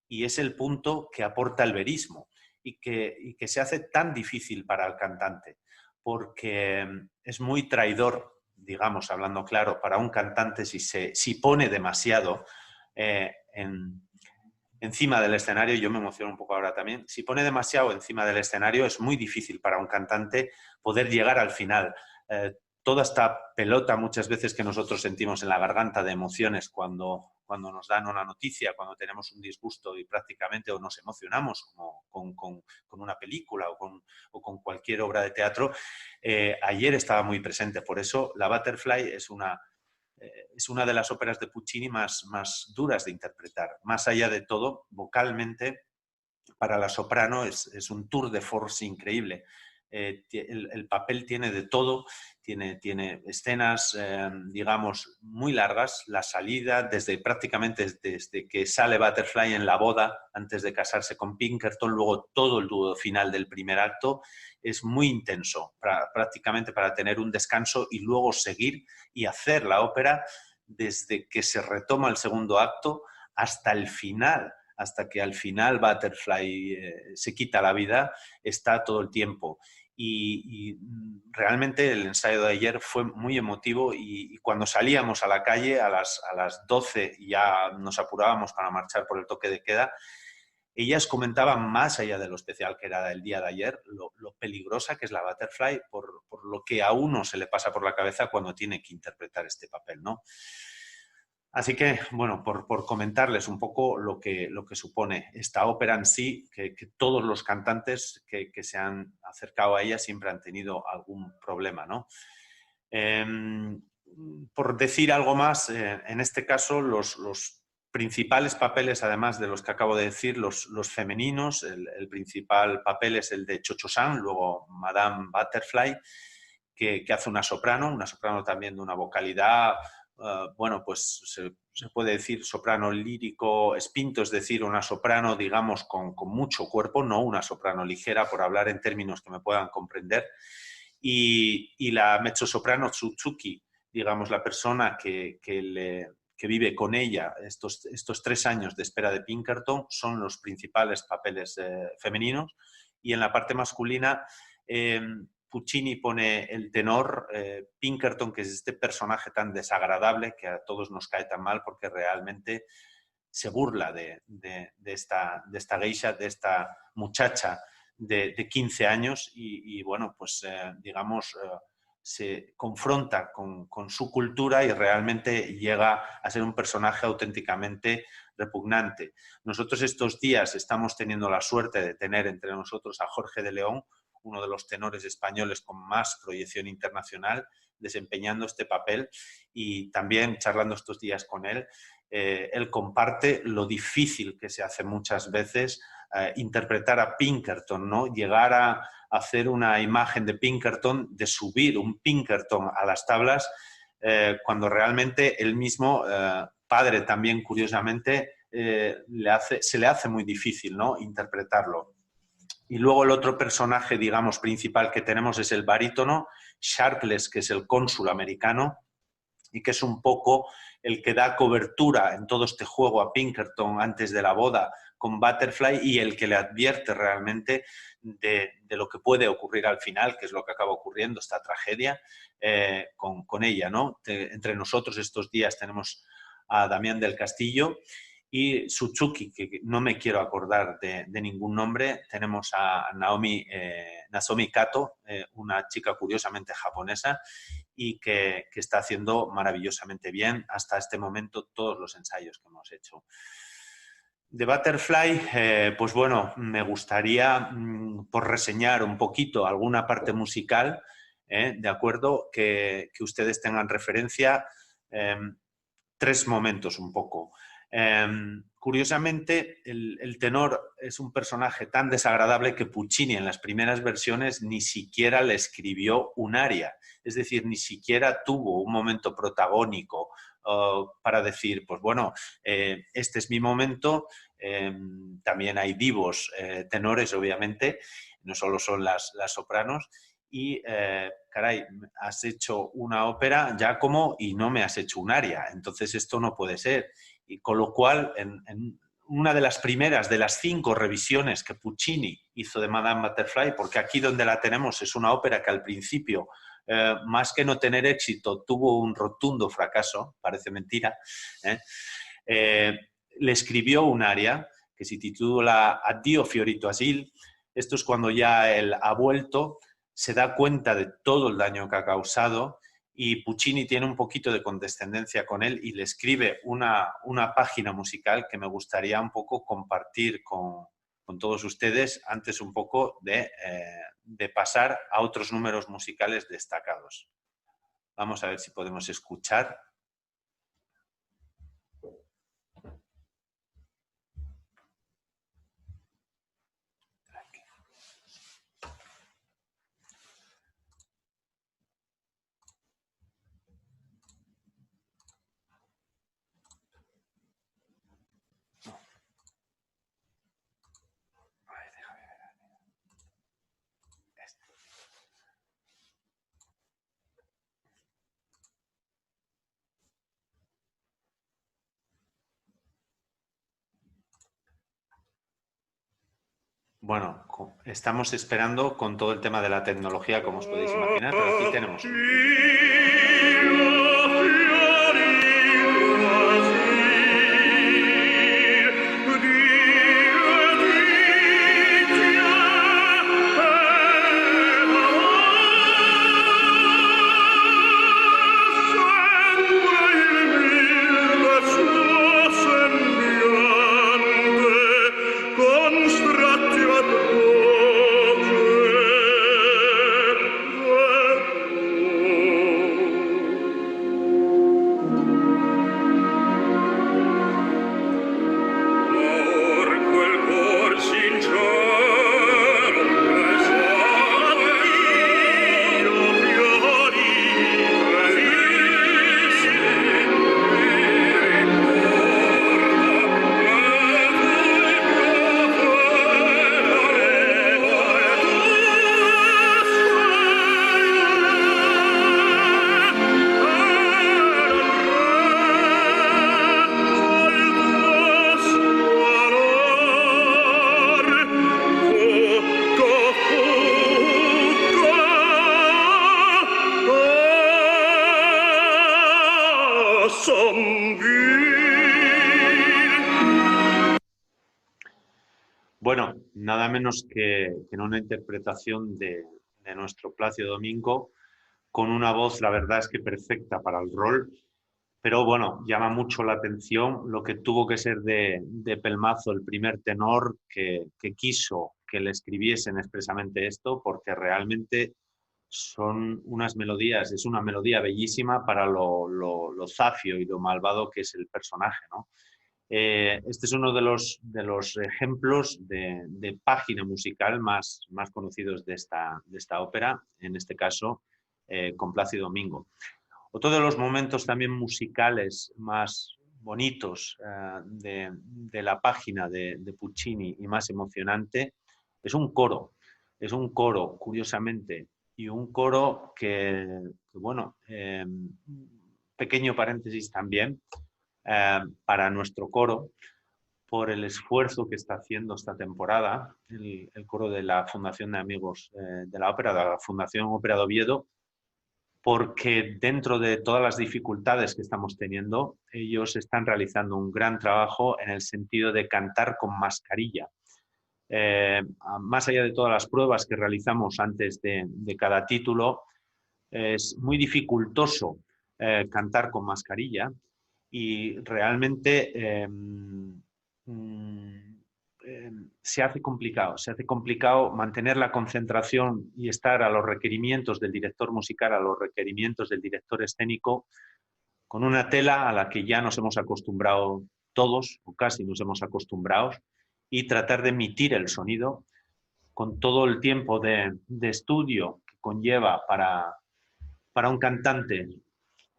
Y es el punto que aporta el verismo y que se hace tan difícil para el cantante, porque es muy traidor, digamos, hablando claro, para un cantante si pone demasiado encima del escenario. Yo me emociono un poco ahora también. Si pone demasiado encima del escenario, es muy difícil para un cantante poder llegar al final. Toda esta pelota muchas veces que nosotros sentimos en la garganta de emociones cuando nos dan una noticia, cuando tenemos un disgusto y prácticamente o nos emocionamos como con una película o con cualquier obra de teatro, ayer estaba muy presente. Por eso la Butterfly es una de las óperas de Puccini más duras de interpretar. Más allá de todo, vocalmente, para la soprano es un tour de force increíble. El papel tiene de todo tiene escenas, digamos, muy largas. La salida, prácticamente desde que sale Butterfly en la boda, antes de casarse con Pinkerton, luego todo el dúo final del primer acto, es muy intenso, prácticamente para tener un descanso y luego seguir y hacer la ópera desde que se retoma el segundo acto hasta el final, hasta que al final Butterfly se quita la vida, está todo el tiempo. Y realmente el ensayo de ayer fue muy emotivo y cuando salíamos a la calle a las 12 ya nos apurábamos para marchar por el toque de queda, ellas comentaban, más allá de lo especial que era el día de ayer, lo peligrosa que es la Butterfly por lo que a uno se le pasa por la cabeza cuando tiene que interpretar este papel, ¿no? Así que, bueno, por comentarles un poco lo que supone esta ópera en sí, que todos los cantantes que se han acercado a ella siempre han tenido algún problema, ¿no? Por decir algo más, en este caso, los principales papeles, además de los que acabo de decir, los femeninos, el principal papel es el de Cho Cho-sang, luego Madame Butterfly, que hace una soprano también de una vocalidad, bueno, pues se puede decir soprano lírico espinto, es decir, una soprano, digamos, con mucho cuerpo, no una soprano ligera, por hablar en términos que me puedan comprender, y la mezzosoprano Tsutsuki, digamos, la persona que vive con ella estos 3 años de espera de Pinkerton, son los principales papeles femeninos, y en la parte masculina Puccini pone el tenor, Pinkerton, que es este personaje tan desagradable que a todos nos cae tan mal porque realmente se burla de esta geisha, de esta muchacha de 15 años y bueno, pues digamos, se confronta con su cultura y realmente llega a ser un personaje auténticamente repugnante. Nosotros estos días estamos teniendo la suerte de tener entre nosotros a Jorge de León, uno de los tenores españoles con más proyección internacional, desempeñando este papel, y también charlando estos días con él, él comparte lo difícil que se hace muchas veces interpretar a Pinkerton, ¿no? Llegar a hacer una imagen de Pinkerton, de subir un Pinkerton a las tablas, cuando realmente el mismo padre también, curiosamente, se le hace muy difícil, ¿no?, interpretarlo. Y luego el otro personaje, digamos, principal que tenemos es el barítono, Sharpless, que es el cónsul americano, y que es un poco el que da cobertura en todo este juego a Pinkerton antes de la boda con Butterfly y el que le advierte realmente de lo que puede ocurrir al final, que es lo que acaba ocurriendo, esta tragedia con ella, ¿no? Entre nosotros estos días tenemos a Damián del Castillo y Suzuki, que no me quiero acordar de ningún nombre. Tenemos a Nozomi Kato, una chica curiosamente japonesa y que está haciendo maravillosamente bien hasta este momento todos los ensayos que hemos hecho. De Butterfly, pues bueno, me gustaría por reseñar un poquito alguna parte musical, de acuerdo, que ustedes tengan referencia, 3 momentos un poco. Curiosamente, el tenor es un personaje tan desagradable que Puccini en las primeras versiones ni siquiera le escribió un aria, es decir, ni siquiera tuvo un momento protagónico para decir, pues bueno, este es mi momento. También hay divos tenores, obviamente, no solo son las sopranos, y caray, has hecho una ópera, Giacomo, y no me has hecho un aria, entonces esto no puede ser. Y con lo cual, en una de las primeras de las 5 revisiones que Puccini hizo de Madame Butterfly, porque aquí donde la tenemos es una ópera que al principio, más que no tener éxito, tuvo un rotundo fracaso, parece mentira, le escribió un aria que se titula Addio Fiorito Asil. Esto es cuando ya él ha vuelto, se da cuenta de todo el daño que ha causado y Puccini tiene un poquito de condescendencia con él y le escribe una página musical que me gustaría un poco compartir con todos ustedes antes un poco de pasar a otros números musicales destacados. Vamos a ver si podemos escuchar. Bueno, estamos esperando con todo el tema de la tecnología, como os podéis imaginar, pero aquí tenemos. Bueno, nada menos que en una interpretación de nuestro Plácido Domingo, con una voz, la verdad es que perfecta para el rol, pero bueno, llama mucho la atención lo que tuvo que ser de pelmazo el primer tenor que quiso que le escribiesen expresamente esto, porque realmente son unas melodías, es una melodía bellísima para lo zafio y lo malvado que es el personaje, ¿no? Este es uno de los ejemplos de página musical más conocidos de esta ópera, en este caso con Plácido Domingo. Otro de los momentos también musicales más bonitos de la página de Puccini y más emocionante es un coro. Es un coro, curiosamente, y un coro bueno, pequeño paréntesis también, para nuestro coro, por el esfuerzo que está haciendo esta temporada, el coro de la Fundación de Amigos de la Ópera, de la Fundación Ópera de Oviedo, porque dentro de todas las dificultades que estamos teniendo, ellos están realizando un gran trabajo en el sentido de cantar con mascarilla. Más allá de todas las pruebas que realizamos antes de cada título, es muy dificultoso cantar con mascarilla y realmente se hace complicado mantener la concentración y estar a los requerimientos del director musical, a los requerimientos del director escénico, con una tela a la que ya nos hemos acostumbrado todos, o casi nos hemos acostumbrado, y tratar de emitir el sonido con todo el tiempo de estudio que conlleva para un cantante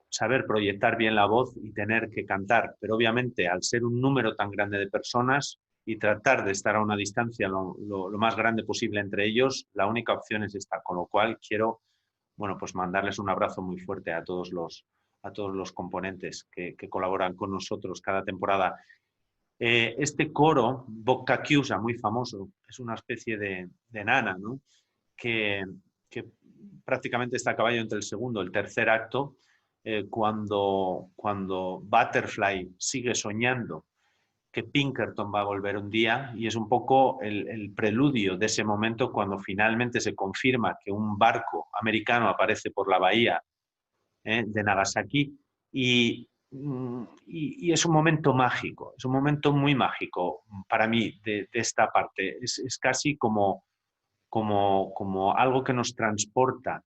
saber proyectar bien la voz y tener que cantar, pero obviamente al ser un número tan grande de personas y tratar de estar a una distancia lo más grande posible entre ellos, la única opción es esta, con lo cual quiero, bueno, pues mandarles un abrazo muy fuerte a todos los componentes que colaboran con nosotros cada temporada. Este coro, Bocca Chiusa, muy famoso, es una especie de nana, ¿no? que prácticamente está a caballo entre el segundo y el tercer acto, cuando Butterfly sigue soñando que Pinkerton va a volver un día, y es un poco el preludio de ese momento cuando finalmente se confirma que un barco americano aparece por la bahía de Nagasaki, y es un momento mágico, es un momento muy mágico para mí de esta parte. Es casi como algo que nos transporta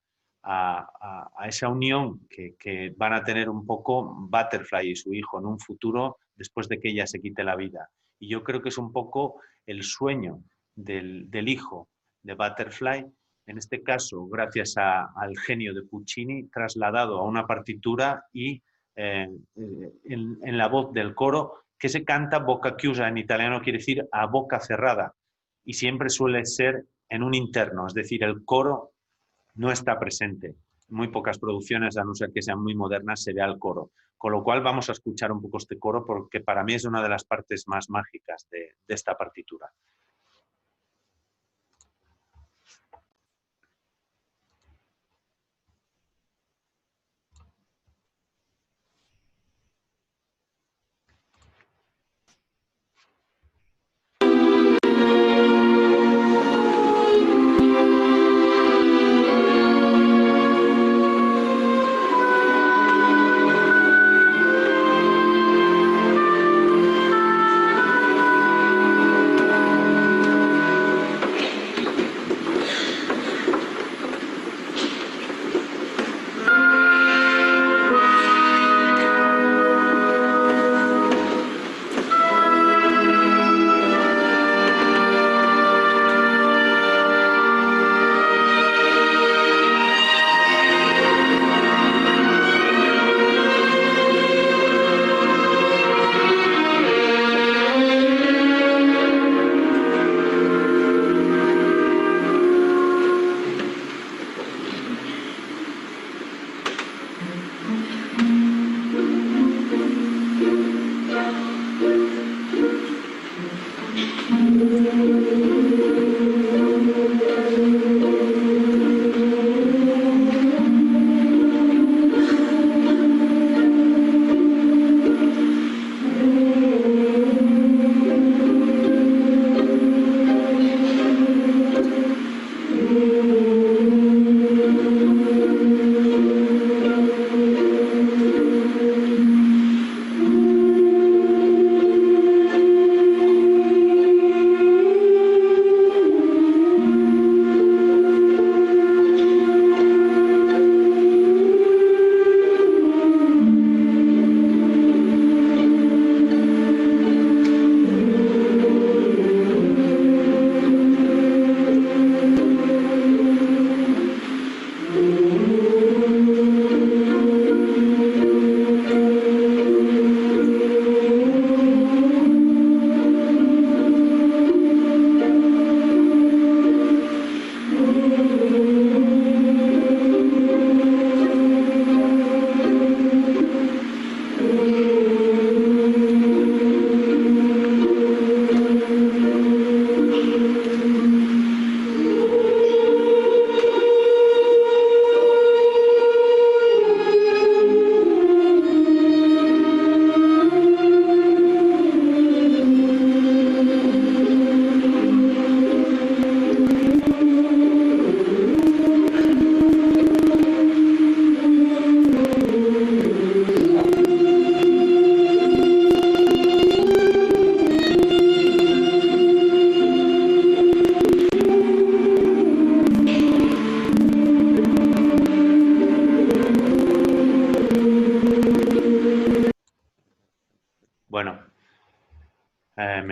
a esa unión que van a tener un poco Butterfly y su hijo en un futuro después de que ella se quite la vida. Y yo creo que es un poco el sueño del hijo de Butterfly, en este caso gracias al genio de Puccini, trasladado a una partitura y en la voz del coro, que se canta bocca chiusa, en italiano quiere decir a boca cerrada, y siempre suele ser en un interno, es decir, el coro no está presente. En muy pocas producciones, a no ser que sean muy modernas, se vea el coro. Con lo cual vamos a escuchar un poco este coro porque para mí es una de las partes más mágicas de esta partitura.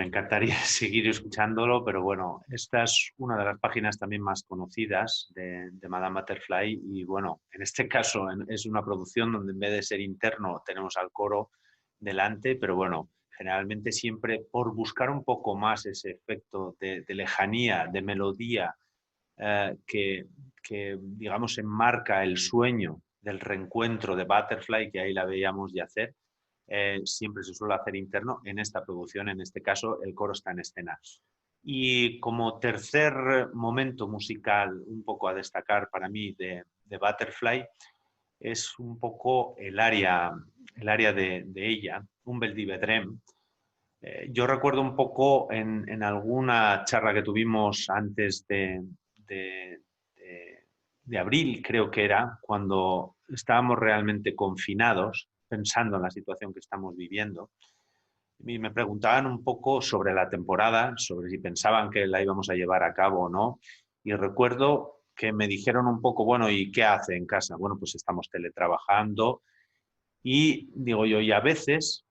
encantaría seguir escuchándolo, pero bueno, esta es una de las páginas también más conocidas de Madame Butterfly y bueno, en este caso es una producción donde en vez de ser interno tenemos al coro delante, pero bueno, generalmente siempre por buscar un poco más ese efecto de lejanía, de melodía que, digamos, enmarca el sueño del reencuentro de Butterfly, que ahí la veíamos yacer, siempre se suele hacer interno. En esta producción, en este caso, el coro está en escena. Y como tercer momento musical un poco a destacar para mí de Butterfly es un poco el área de ella, Un bel di vedrem. Yo recuerdo un poco en alguna charla que tuvimos antes de, de abril, creo que era, cuando estábamos realmente confinados, pensando en la situación que estamos viviendo, y me preguntaban un poco sobre la temporada, sobre si pensaban que la íbamos a llevar a cabo o no, y recuerdo que me dijeron un poco, bueno, ¿y qué hace en casa? Bueno, pues estamos teletrabajando y digo yo, y a veces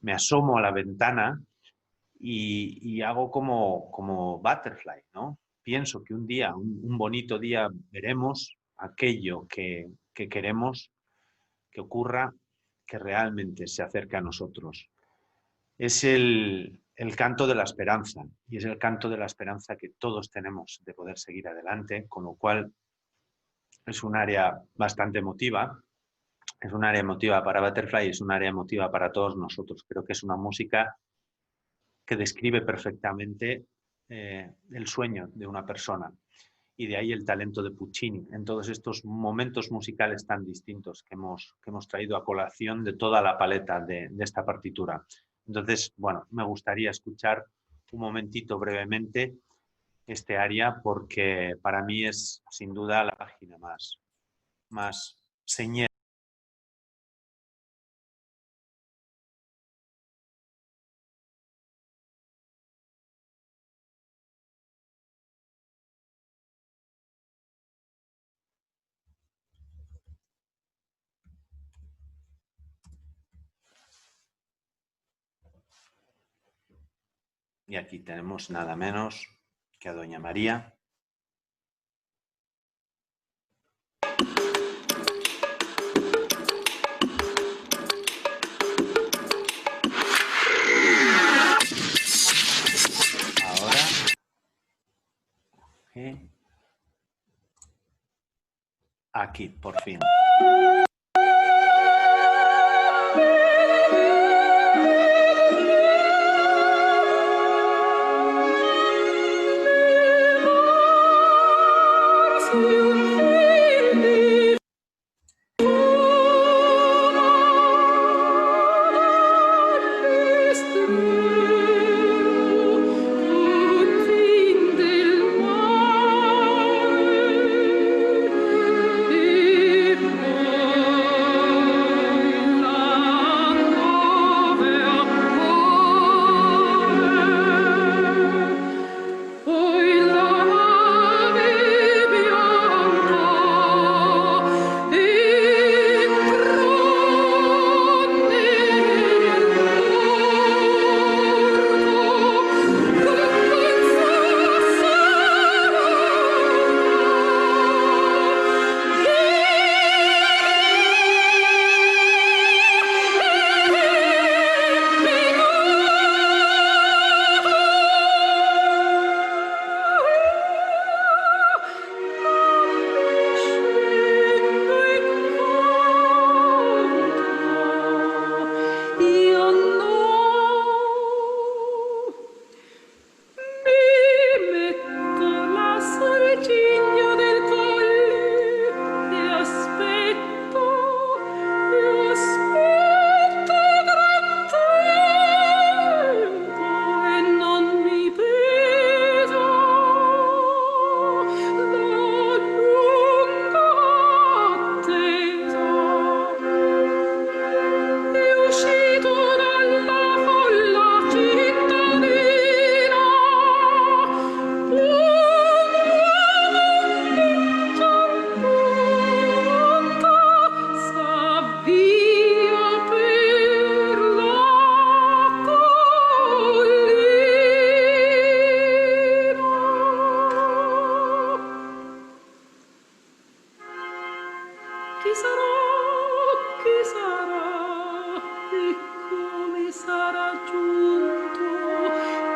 me asomo a la ventana y hago como Butterfly, ¿no? Pienso que un día, un bonito día, veremos aquello que queremos que ocurra, que realmente se acerca a nosotros. Es el canto de la esperanza y es el canto de la esperanza que todos tenemos de poder seguir adelante, con lo cual es un área bastante emotiva. Es un área emotiva para Butterfly y es un área emotiva para todos nosotros. Creo que es una música que describe perfectamente el sueño de una persona y de ahí el talento de Puccini en todos estos momentos musicales tan distintos que hemos traído a colación de toda la paleta de esta partitura. Entonces, bueno, me gustaría escuchar un momentito brevemente este aria porque para mí es sin duda la página más señera. Y aquí tenemos nada menos que a Doña María. Ahora. Aquí, por fin. Chi sarà e come sarà giunto?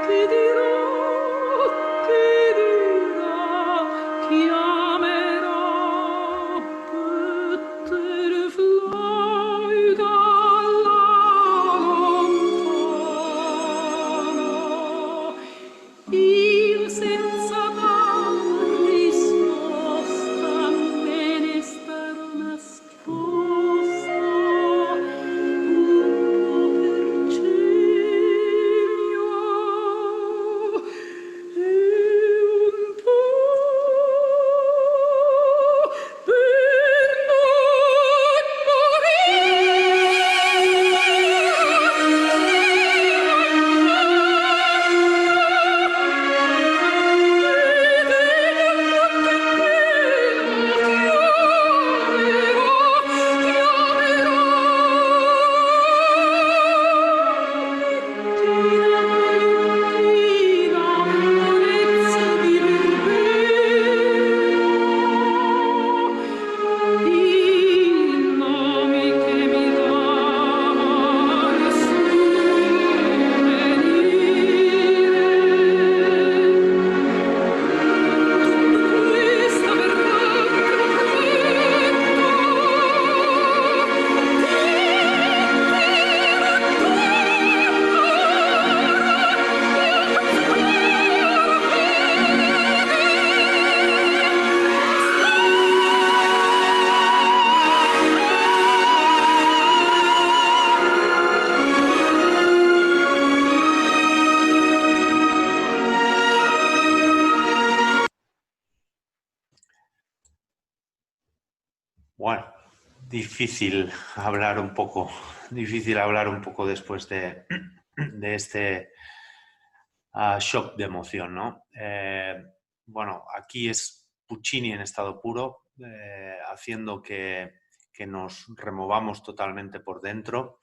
Chi dirà, chi amerà? Butterfly dalla lontana. Io senza dar risposta me ne starò nascosta un po' per cielo e un po' per non il nome che mi dà nessun venire. Tutto questo verrà Bueno, difícil hablar un poco después de este shock de emoción, ¿no? Bueno, aquí es Puccini en estado puro, haciendo que nos removamos totalmente por dentro,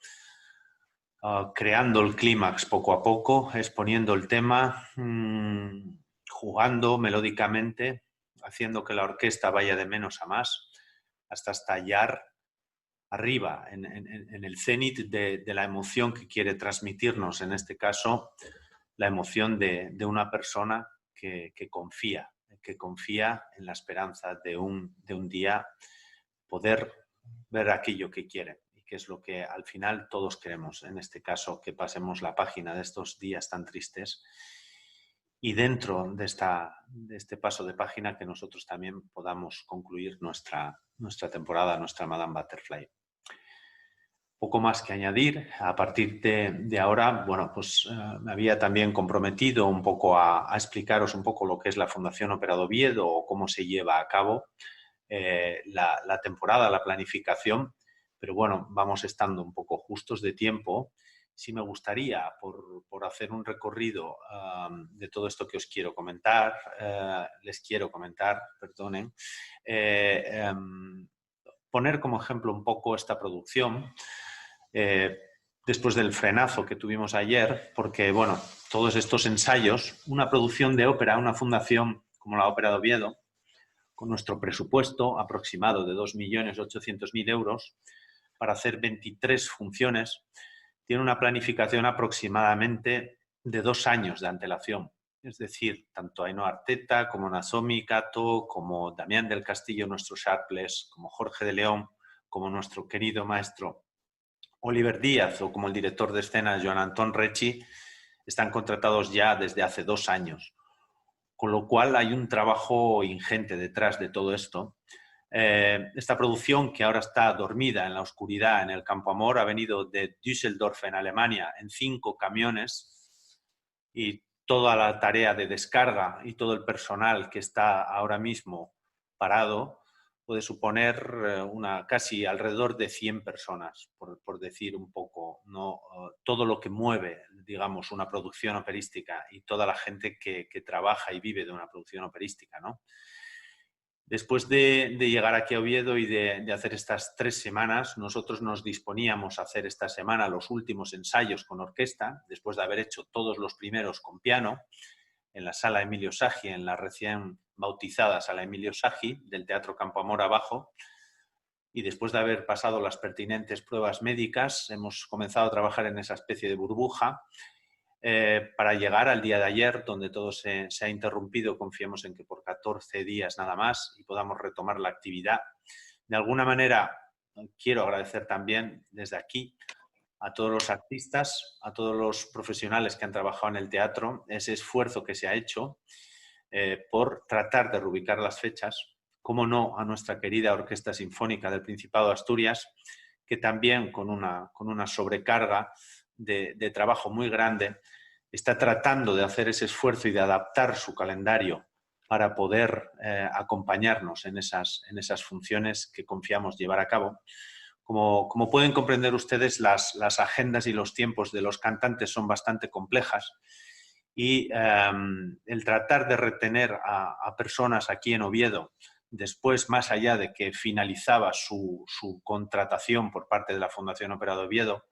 creando el clímax poco a poco, exponiendo el tema, jugando melódicamente, haciendo que la orquesta vaya de menos a más, hasta estallar arriba, en el cenit de la emoción que quiere transmitirnos, en este caso, la emoción de una persona que confía en la esperanza de un día poder ver aquello que quiere, y que es lo que al final todos queremos, en este caso, que pasemos la página de estos días tan tristes y dentro de este paso de página que nosotros también podamos concluir nuestra temporada, nuestra Madame Butterfly. Poco más que añadir. A partir de ahora, bueno, pues me había también comprometido un poco a explicaros un poco lo que es la Fundación Ópera de Oviedo o cómo se lleva a cabo la temporada, la planificación, pero bueno, vamos estando un poco justos de tiempo. Sí me gustaría, por hacer un recorrido de todo esto que os quiero comentar, les quiero comentar, perdonen, poner como ejemplo un poco esta producción, después del frenazo que tuvimos ayer, porque, bueno, todos estos ensayos, una producción de ópera, una fundación como la Ópera de Oviedo, con nuestro presupuesto aproximado de 2.800.000 euros, para hacer 23 funciones, tiene una planificación aproximadamente de 2 años de antelación. Es decir, tanto Ainhoa Arteta como Nasomi Kato, como Damián del Castillo, nuestro Sharpless, como Jorge de León, como nuestro querido maestro Oliver Díaz o como el director de escena Joan Antón Recci, están contratados ya desde hace 2 años. Con lo cual hay un trabajo ingente detrás de todo esto. Esta producción, que ahora está dormida en la oscuridad en el Campo Amor, ha venido de Düsseldorf, en Alemania, en 5 camiones, y toda la tarea de descarga y todo el personal que está ahora mismo parado puede suponer casi alrededor de 100 personas, por decir un poco, ¿no? Todo lo que mueve, digamos, una producción operística y toda la gente que trabaja y vive de una producción operística, ¿no? Después de llegar aquí a Oviedo y de hacer estas 3 semanas, nosotros nos disponíamos a hacer esta semana los últimos ensayos con orquesta, después de haber hecho todos los primeros con piano, en la sala Emilio Sagi, en la recién bautizada sala Emilio Sagi del Teatro Campo Amor abajo, y después de haber pasado las pertinentes pruebas médicas, hemos comenzado a trabajar en esa especie de burbuja para llegar al día de ayer, donde todo se ha interrumpido, confiemos en que por 14 días nada más, y podamos retomar la actividad. De alguna manera, quiero agradecer también desde aquí a todos los artistas, a todos los profesionales que han trabajado en el teatro, ese esfuerzo que se ha hecho por tratar de reubicar las fechas, cómo no a nuestra querida Orquesta Sinfónica del Principado de Asturias, que también con una sobrecarga de trabajo muy grande está tratando de hacer ese esfuerzo y de adaptar su calendario para poder acompañarnos en esas funciones que confiamos llevar a cabo. Como pueden comprender ustedes, las agendas y los tiempos de los cantantes son bastante complejas y el tratar de retener a personas aquí en Oviedo, después, más allá de que finalizaba su contratación por parte de la Fundación Ópera de Oviedo,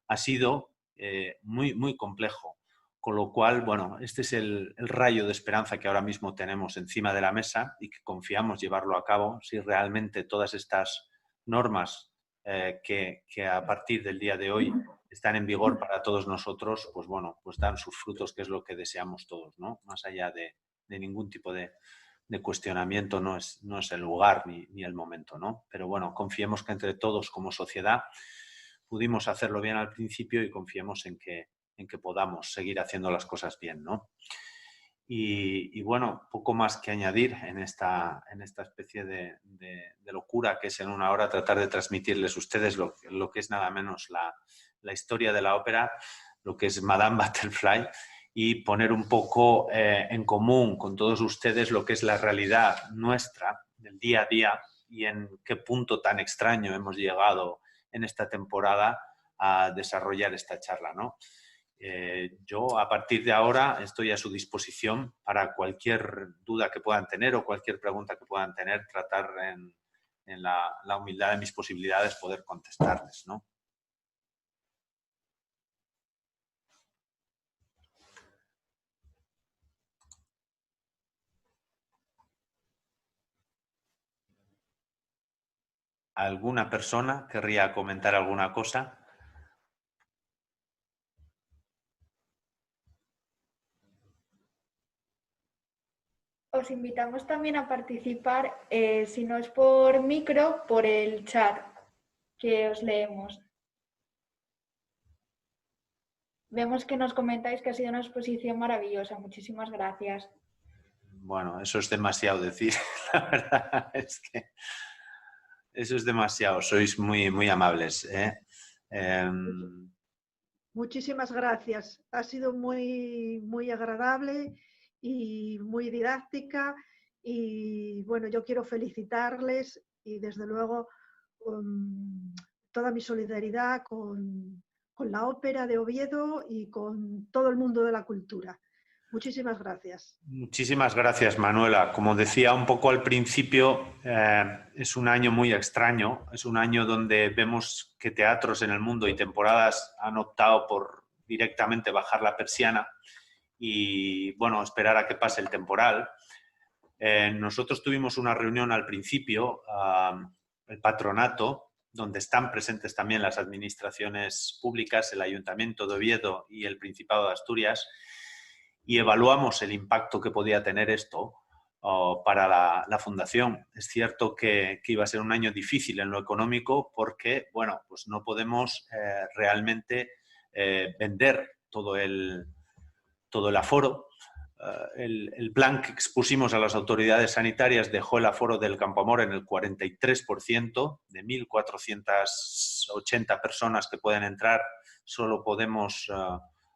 ha sido muy, muy complejo. Con lo cual, bueno, este es el rayo de esperanza que ahora mismo tenemos encima de la mesa y que confiamos llevarlo a cabo si realmente todas estas normas que a partir del día de hoy están en vigor para todos nosotros, pues bueno, pues dan sus frutos, que es lo que deseamos todos, ¿no? Más allá de ningún tipo de cuestionamiento, no es el lugar ni el momento, ¿no? Pero bueno, confiemos que entre todos como sociedad pudimos hacerlo bien al principio y confiemos en que podamos seguir haciendo las cosas bien, ¿no? Y bueno, poco más que añadir en esta especie de locura que es en una hora tratar de transmitirles a ustedes lo que es nada menos la historia de la ópera, lo que es Madame Butterfly, y poner un poco en común con todos ustedes lo que es la realidad nuestra del día a día y en qué punto tan extraño hemos llegado en esta temporada a desarrollar esta charla, ¿no? Yo a partir de ahora estoy a su disposición para cualquier duda que puedan tener o cualquier pregunta que puedan tener, tratar en la humildad de mis posibilidades poder contestarles, ¿no? ¿Alguna persona querría comentar alguna cosa? Os invitamos también a participar, si no es por micro, por el chat que os leemos. Vemos que nos comentáis que ha sido una exposición maravillosa. Muchísimas gracias. Bueno, eso es demasiado decir. La verdad es que eso es demasiado. Sois muy, muy amables, ¿eh? Muchísimas gracias. Ha sido muy, muy agradable y muy didáctica. Y bueno, yo quiero felicitarles y desde luego toda mi solidaridad con la ópera de Oviedo y con todo el mundo de la cultura. Muchísimas gracias. Muchísimas gracias, Manuela. Como decía un poco al principio, es un año muy extraño. Es un año donde vemos que teatros en el mundo y temporadas han optado por directamente bajar la persiana y, bueno, esperar a que pase el temporal. Nosotros tuvimos una reunión al principio, el patronato, donde están presentes también las administraciones públicas, el Ayuntamiento de Oviedo y el Principado de Asturias, y evaluamos el impacto que podía tener esto para la Fundación. Es cierto que iba a ser un año difícil en lo económico porque, bueno, pues no podemos realmente vender todo el aforo. El plan que expusimos a las autoridades sanitarias dejó el aforo del Campoamor en el 43%, de 1.480 personas que pueden entrar, solo podemos,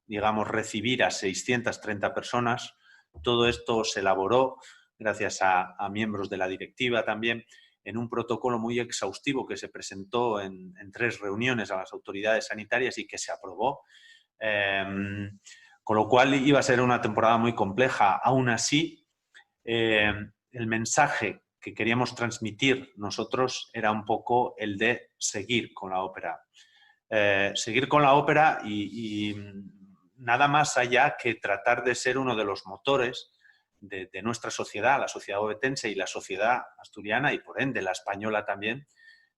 digamos, recibir a 630 personas. Todo esto se elaboró gracias a miembros de la directiva también, en un protocolo muy exhaustivo que se presentó en 3 reuniones a las autoridades sanitarias y que se aprobó. Con lo cual iba a ser una temporada muy compleja. Aún así, el mensaje que queríamos transmitir nosotros era un poco el de seguir con la ópera. Seguir con la ópera y nada más allá que tratar de ser uno de los motores de nuestra sociedad, la sociedad ovetense y la sociedad asturiana y por ende la española también,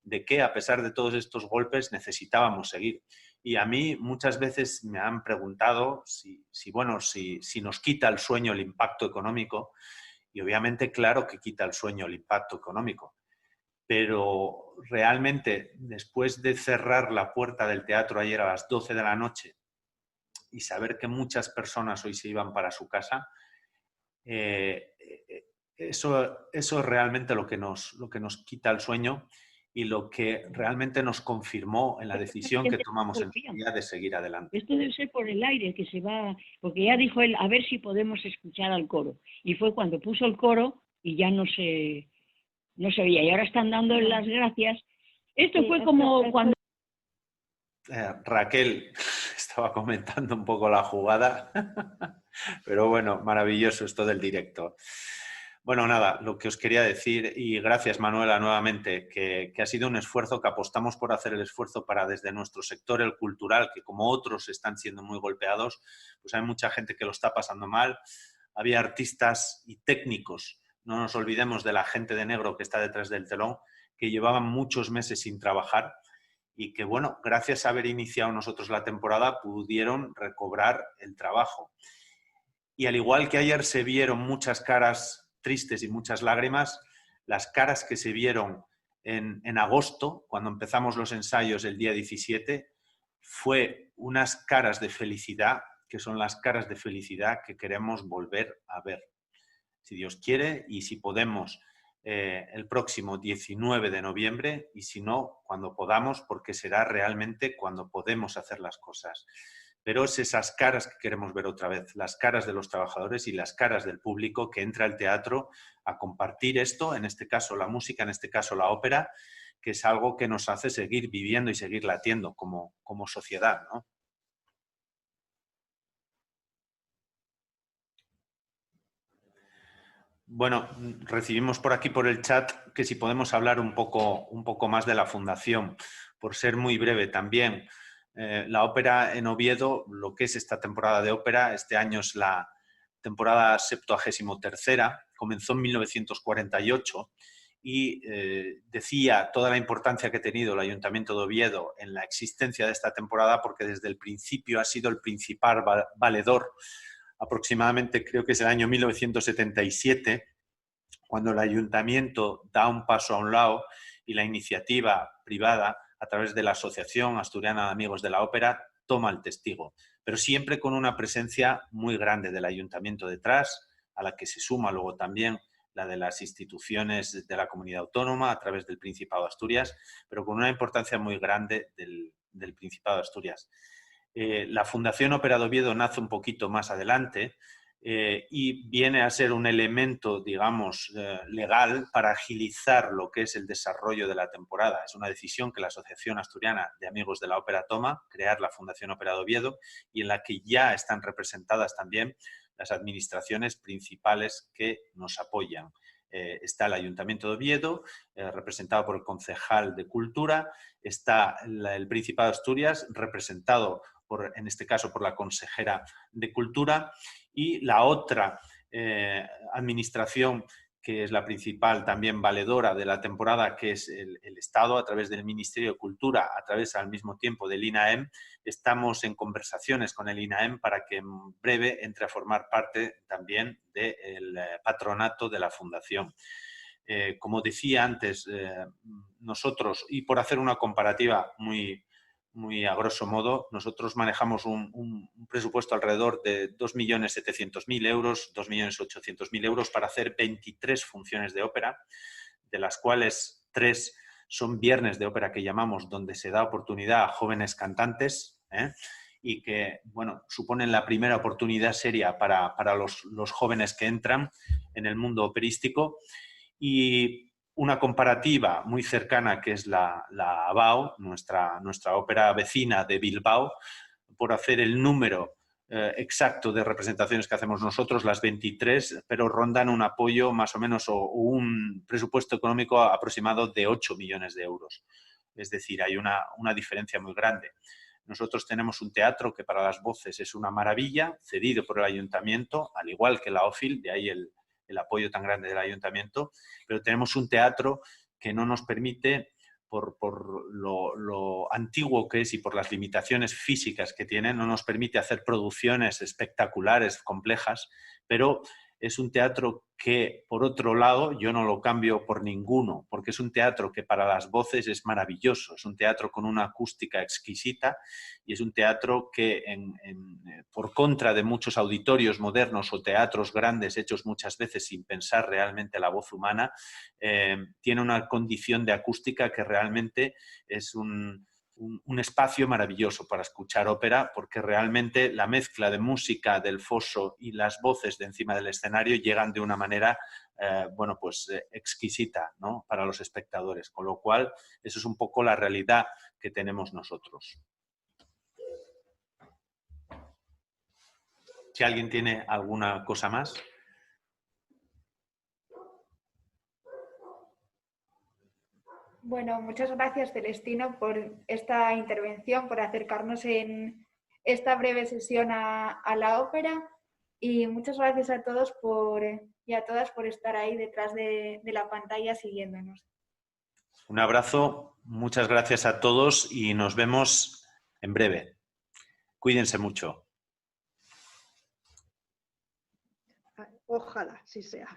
de que a pesar de todos estos golpes necesitábamos seguir. Y a mí muchas veces me han preguntado si nos quita el sueño el impacto económico, y obviamente claro que quita el sueño el impacto económico, pero realmente después de cerrar la puerta del teatro ayer a las 12 de la noche y saber que muchas personas hoy se iban para su casa, eso es realmente lo que nos quita el sueño y lo que realmente nos confirmó en la decisión que tomamos en su día de seguir adelante. Esto debe ser por el aire que se va, porque ya dijo él, a ver si podemos escuchar al coro. Y fue cuando puso el coro y ya no se veía. Y ahora están dando las gracias. Esto fue como cuando... Raquel estaba comentando un poco la jugada, pero bueno, maravilloso esto del directo. Bueno, nada, lo que os quería decir, y gracias Manuela nuevamente, que ha sido un esfuerzo, que apostamos por hacer el esfuerzo para desde nuestro sector, el cultural, que como otros están siendo muy golpeados, pues hay mucha gente que lo está pasando mal. Había artistas y técnicos, no nos olvidemos de la gente de negro que está detrás del telón, que llevaban muchos meses sin trabajar y que, bueno, gracias a haber iniciado nosotros la temporada, pudieron recobrar el trabajo. Y al igual que ayer se vieron muchas caras tristes y muchas lágrimas, las caras que se vieron en agosto, cuando empezamos los ensayos el día 17, fue unas caras de felicidad, que son las caras de felicidad que queremos volver a ver. Si Dios quiere y si podemos, el próximo 19 de noviembre, y si no, cuando podamos, porque será realmente cuando podemos hacer las cosas. Pero es esas caras que queremos ver otra vez, las caras de los trabajadores y las caras del público que entra al teatro a compartir esto, en este caso la música, en este caso la ópera, que es algo que nos hace seguir viviendo y seguir latiendo como sociedad, ¿no? Bueno, recibimos por aquí por el chat que si podemos hablar un poco más de la fundación, por ser muy breve también. La ópera en Oviedo, lo que es esta temporada de ópera, este año es la temporada 73ª, comenzó en 1948 y decía toda la importancia que ha tenido el Ayuntamiento de Oviedo en la existencia de esta temporada, porque desde el principio ha sido el principal valedor. Aproximadamente creo que es el año 1977, cuando el Ayuntamiento da un paso a un lado y la iniciativa privada, a través de la Asociación Asturiana de Amigos de la Ópera, toma el testigo, pero siempre con una presencia muy grande del Ayuntamiento detrás, a la que se suma luego también la de las instituciones de la comunidad autónoma a través del Principado de Asturias, pero con una importancia muy grande del Principado de Asturias. La Fundación Ópera de Oviedo nace un poquito más adelante y viene a ser un elemento, digamos, legal para agilizar lo que es el desarrollo de la temporada. Es una decisión que la Asociación Asturiana de Amigos de la Ópera toma, crear la Fundación Ópera de Oviedo, y en la que ya están representadas también las administraciones principales que nos apoyan. Está el Ayuntamiento de Oviedo, representado por el concejal de Cultura, está el Principado de Asturias, representado en este caso por la consejera de Cultura, y la otra administración que es la principal también valedora de la temporada, que es el Estado, a través del Ministerio de Cultura, a través al mismo tiempo del INAEM. Estamos en conversaciones con el INAEM para que en breve entre a formar parte también del patronato de la Fundación. Como decía antes, nosotros, y por hacer una comparativa muy a grosso modo, nosotros manejamos un presupuesto alrededor de 2.700.000 euros, 2.800.000 euros para hacer 23 funciones de ópera, de las cuales 3 son viernes de ópera que llamamos, donde se da oportunidad a jóvenes cantantes, y que, bueno, suponen la primera oportunidad seria para los jóvenes que entran en el mundo operístico. Y una comparativa muy cercana, que es la ABAO, nuestra ópera vecina de Bilbao, por hacer el número exacto de representaciones que hacemos nosotros, las 23, pero rondan un apoyo más o menos o un presupuesto económico aproximado de 8 millones de euros. Es decir, hay una diferencia muy grande. Nosotros tenemos un teatro que para las voces es una maravilla, cedido por el Ayuntamiento, al igual que la OFIL, de ahí el apoyo tan grande del Ayuntamiento, pero tenemos un teatro que no nos permite por lo antiguo que es y por las limitaciones físicas que tiene, no nos permite hacer producciones espectaculares, complejas, pero es un teatro que, por otro lado, yo no lo cambio por ninguno, porque es un teatro que para las voces es maravilloso, es un teatro con una acústica exquisita y es un teatro que, por contra de muchos auditorios modernos o teatros grandes hechos muchas veces sin pensar realmente la voz humana, tiene una condición de acústica que realmente es un espacio maravilloso para escuchar ópera, porque realmente la mezcla de música del foso y las voces de encima del escenario llegan de una manera exquisita, ¿no?, para los espectadores, con lo cual eso es un poco la realidad que tenemos nosotros. Si alguien tiene alguna cosa más. Bueno, muchas gracias, Celestino, por esta intervención, por acercarnos en esta breve sesión a la ópera, y muchas gracias a todos y a todas por estar ahí detrás de la pantalla siguiéndonos. Un abrazo, muchas gracias a todos y nos vemos en breve. Cuídense mucho. Ojalá, sí sea.